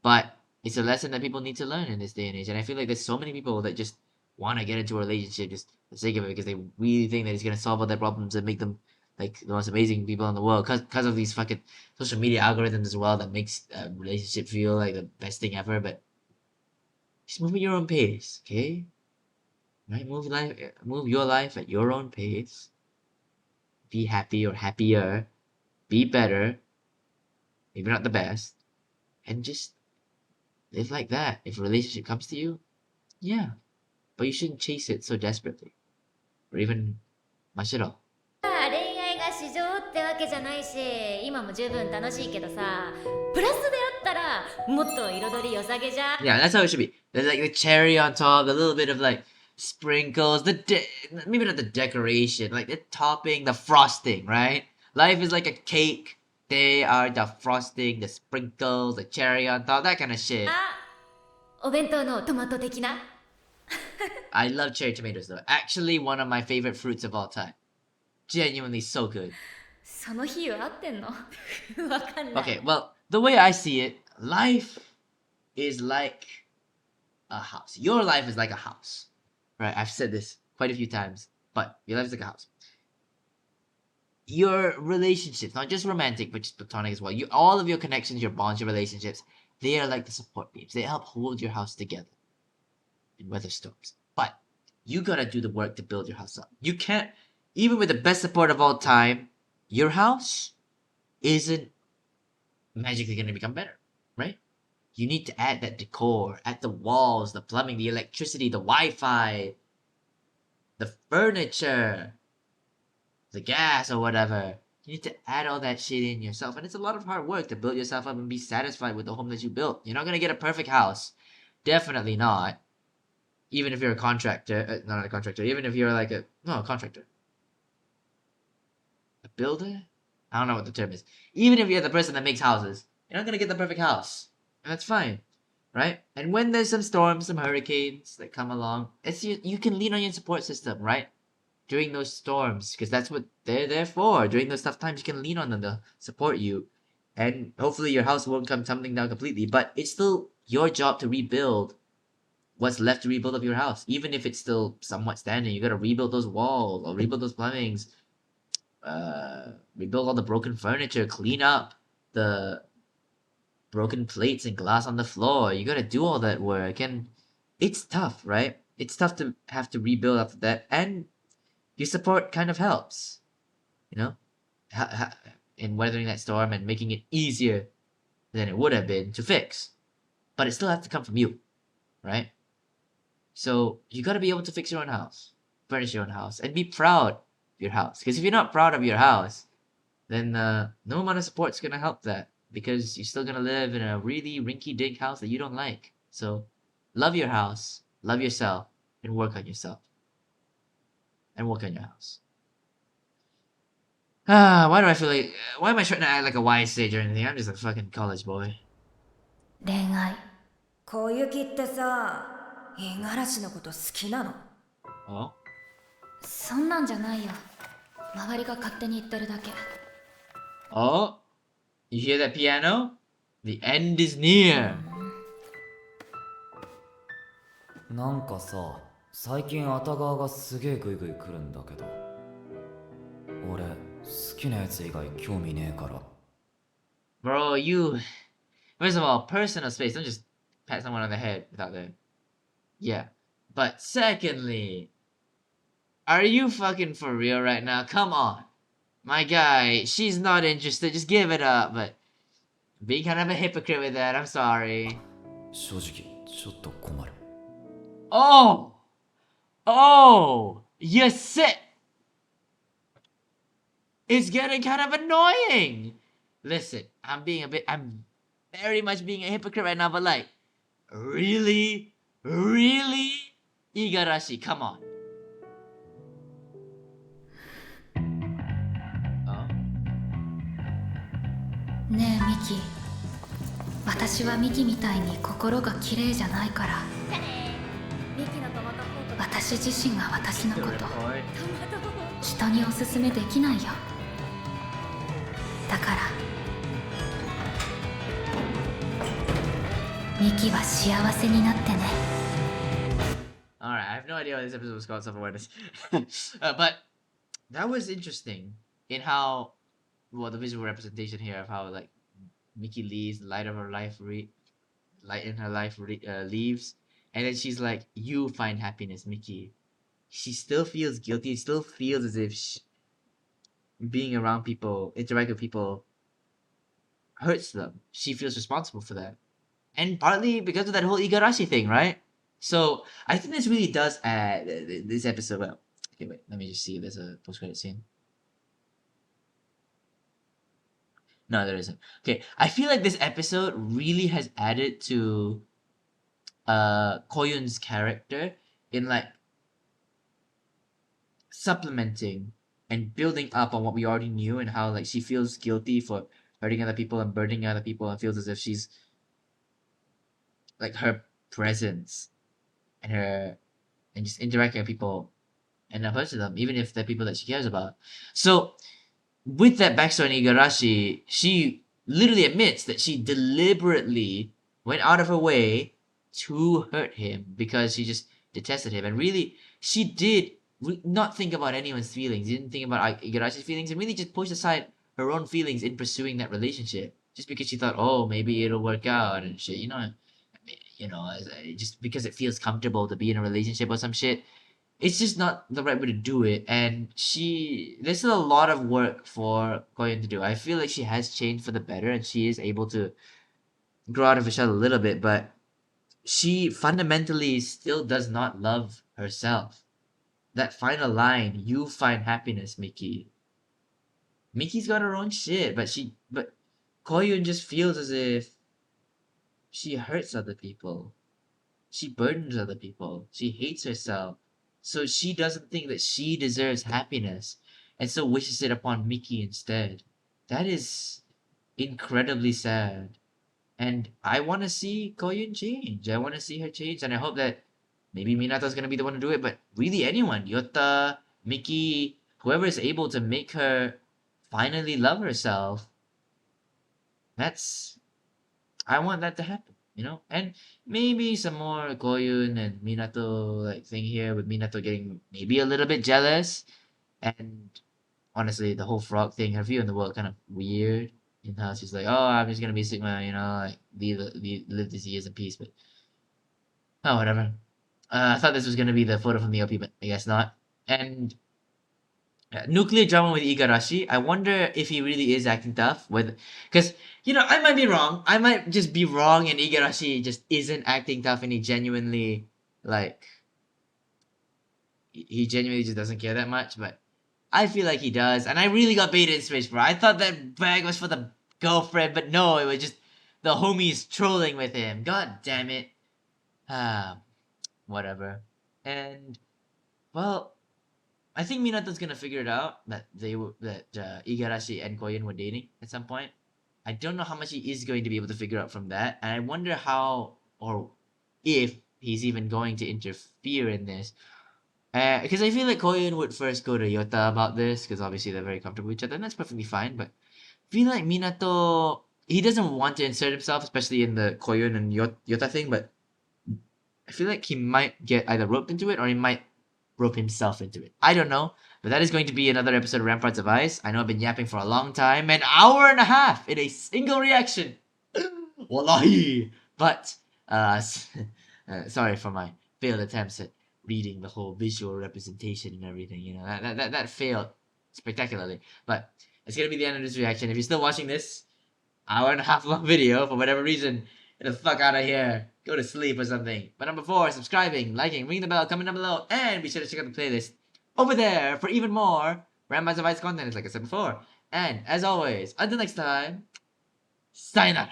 A: but it's a lesson that people need to learn in this day and age. And I feel like there's so many people that just want to get into a relationship just for the sake of it because they really think that it's gonna solve all their problems and make them like the most amazing people in the world because of these fucking social media algorithms as well that makes a relationship feel like the best thing ever. But just move at your own pace, okay? Right? Move your life at your own pace. Be happy or happier. Be better. Maybe not the best. And just live like that. If a relationship comes to you, yeah. But you shouldn't chase it so desperately. Or even much at all.
C: 恋愛が市場ってわけじゃないし、今も十分楽しいけどさ、プラスであったらもっと彩り良さげじゃ。
A: Yeah, that's how it should be. There's like the cherry on top, a little bit of sprinkles, maybe not the decoration, like the topping, the frosting, right? Life is like a cake. They are the frosting, the sprinkles, the cherry on top, that kind of shit.
C: お弁当のトマト的な。
A: I love cherry tomatoes though. Actually, one of my favorite fruits of all time. Genuinely so good.
C: その比喩合ってんのわかんない。
A: Okay, well, the way I see it, life is like a house. Your life is like a house. Right? I've said this quite a few times, but your life is like a house. Your relationships, not just romantic, but just platonic as well. All of your connections, your bonds, your relationships, they are like the support beams. They help hold your house together in weather storms. But you gotta do the work to build your house up. You can't, even with the best support of all time, your house isn't magically gonna become better, right? You need to add that decor, add the walls, the plumbing, the electricity, the Wi-Fi, the furniture, the gas or whatever. You need to add all that shit in yourself. And it's a lot of hard work to build yourself up and be satisfied with the home that you built. You're not going to get a perfect house. Definitely not. Even if you're a contractor. Not a contractor. Even if you're a contractor. A builder? I don't know what the term is. Even if you're the person that makes houses, you're not going to get the perfect house. And that's fine. Right? And when there's some storms, some hurricanes that come along, you can lean on your support system, right? During those storms, because that's what they're there for. During those tough times, you can lean on them to support you. And hopefully your house won't come tumbling down completely, but it's still your job to rebuild what's left to rebuild of your house. Even if it's still somewhat standing, you gotta rebuild those walls, or rebuild those plumbings, rebuild all the broken furniture, clean up the broken plates and glass on the floor. You gotta do all that work, and it's tough, right? It's tough to have to rebuild after that, and your support kind of helps, in weathering that storm and making it easier than it would have been to fix. But it still has to come from you, right? So you got to be able to fix your own house. furnish your own house and be proud of your house. Because if you're not proud of your house, then no amount of support's gonna help that, because you're still gonna live in a really rinky-dink house that you don't like. So love your house, love yourself, and work on yourself. And work on your house. Why do I feel like... Why am I trying to act like a wise sage or anything? I'm just a fucking college boy.
C: 恋愛
E: 小雪ってさ、五十嵐のこと好きなの？
A: Oh?
C: そんなんじゃないよ。周りが勝手に言ってるだけ。
A: Oh? You hear that piano? The end is near.
D: なんかさ、最近あた側がすげえグイグイ来るんだけど、俺好きなやつ以外興味ねえから。
A: Bro, you... First of all, personal space. Don't just pat someone on the head without their... Yeah. But secondly... Are you fucking for real right now? Come on. My guy, she's not interested. Just give it up. But... Being kind of a hypocrite with that. I'm sorry.
D: 正直ちょっと困る。
A: Oh! Oh! You sick! It's getting kind of annoying! Listen, I'm very much being a hypocrite right now, but like, really? Really? Igarashi, come on. Oh?
C: ねえミキ、私はミキみたいに心が綺麗じゃないから。
E: ミキのトマトフォーク。
C: 私自身が私のこと
A: Report.
E: トマトフォーク。
C: 人におすすめできないよ。だからミキは幸せになってね。
A: Alright, I have no idea why this episode was called Self-Awareness. But that was interesting in how, well, the visual representation here of how, like, Mickey leaves, light of her life, light in her life leaves, and then she's like, you find happiness, Mickey. She still feels guilty, still feels as if being around people, interacting with people, hurts them. She feels responsible for that. And partly because of that whole Igarashi thing, right? So I think this really does add this episode. Well, okay, wait. Let me just see if there's a post-credit scene. No, there isn't. Okay, I feel like this episode really has added to Koyun's character in like supplementing and building up on what we already knew, and how like she feels guilty for hurting other people and burdening other people, and feels as if she's like her presence and just interacting with people and not hurting them, even if they're people that she cares about. So with that backstory in Igarashi, she literally admits that she deliberately went out of her way to hurt him because she just detested him. And really, she did not think about anyone's feelings. She didn't think about Igarashi's feelings, and really just pushed aside her own feelings in pursuing that relationship. Just because she thought, oh, maybe it'll work out and shit, just because it feels comfortable to be in a relationship or some shit. It's just not the right way to do it, and there's still a lot of work for Koyun to do. I feel like she has changed for the better, and she is able to grow out of her shell a little bit, but she fundamentally still does not love herself. That final line, you find happiness, Mickey. Mickey's got her own shit, but Koyun just feels as if she hurts other people. She burdens other people. She hates herself. So she doesn't think that she deserves happiness, and so wishes it upon Mickey instead. That is incredibly sad. And I want to see Koyun change. I want to see her change, and I hope that maybe Minato's going to be the one to do it, but really anyone, Yota, Mickey, whoever is able to make her finally love herself, I want that to happen. And maybe some more Koyun and Minato like thing here, with Minato getting maybe a little bit jealous, and honestly the whole frog thing, her view in the world kind of weird, in how she's like, oh, I'm just gonna be Sigma, like live these years in peace, but oh, whatever. I thought this was gonna be the photo from the OP, but I guess not. And nuclear drama with Igarashi. I wonder if he really is acting tough because I might be wrong. I might just be wrong, and Igarashi just isn't acting tough, and he genuinely like he genuinely just doesn't care that much, but I feel like he does. And I really got baited and switched, bro. I thought that bag was for the girlfriend, but no, it was just the homies trolling with him. God damn it. Ah, whatever. And well, I think Minato's gonna figure it out that Igarashi and Koyun were dating at some point. I don't know how much he is going to be able to figure out from that, and I wonder how or if he's even going to interfere in this. Because I feel like Koyun would first go to Yota about this, because obviously they're very comfortable with each other, and that's perfectly fine. But I feel like Minato, he doesn't want to insert himself, especially in the Koyun and Yota thing. But I feel like he might get either roped into it or he might rope himself into it. I don't know. But that is going to be another episode of Ramparts of Ice. I know I've been yapping for a long time, an hour and a half in a single reaction. Wallahi. But, sorry for my failed attempts at reading the whole visual representation and everything. You know, that failed spectacularly. But it's going to be the end of this reaction. If you're still watching this hour and a half long video, for whatever reason, get the fuck out of here. Go to sleep or something. But number 4, subscribing, liking, ringing the bell, comment down below, and be sure to check out the playlist over there for even more Ramparts of Ice content, like I said before. And as always, until next time, sayonara.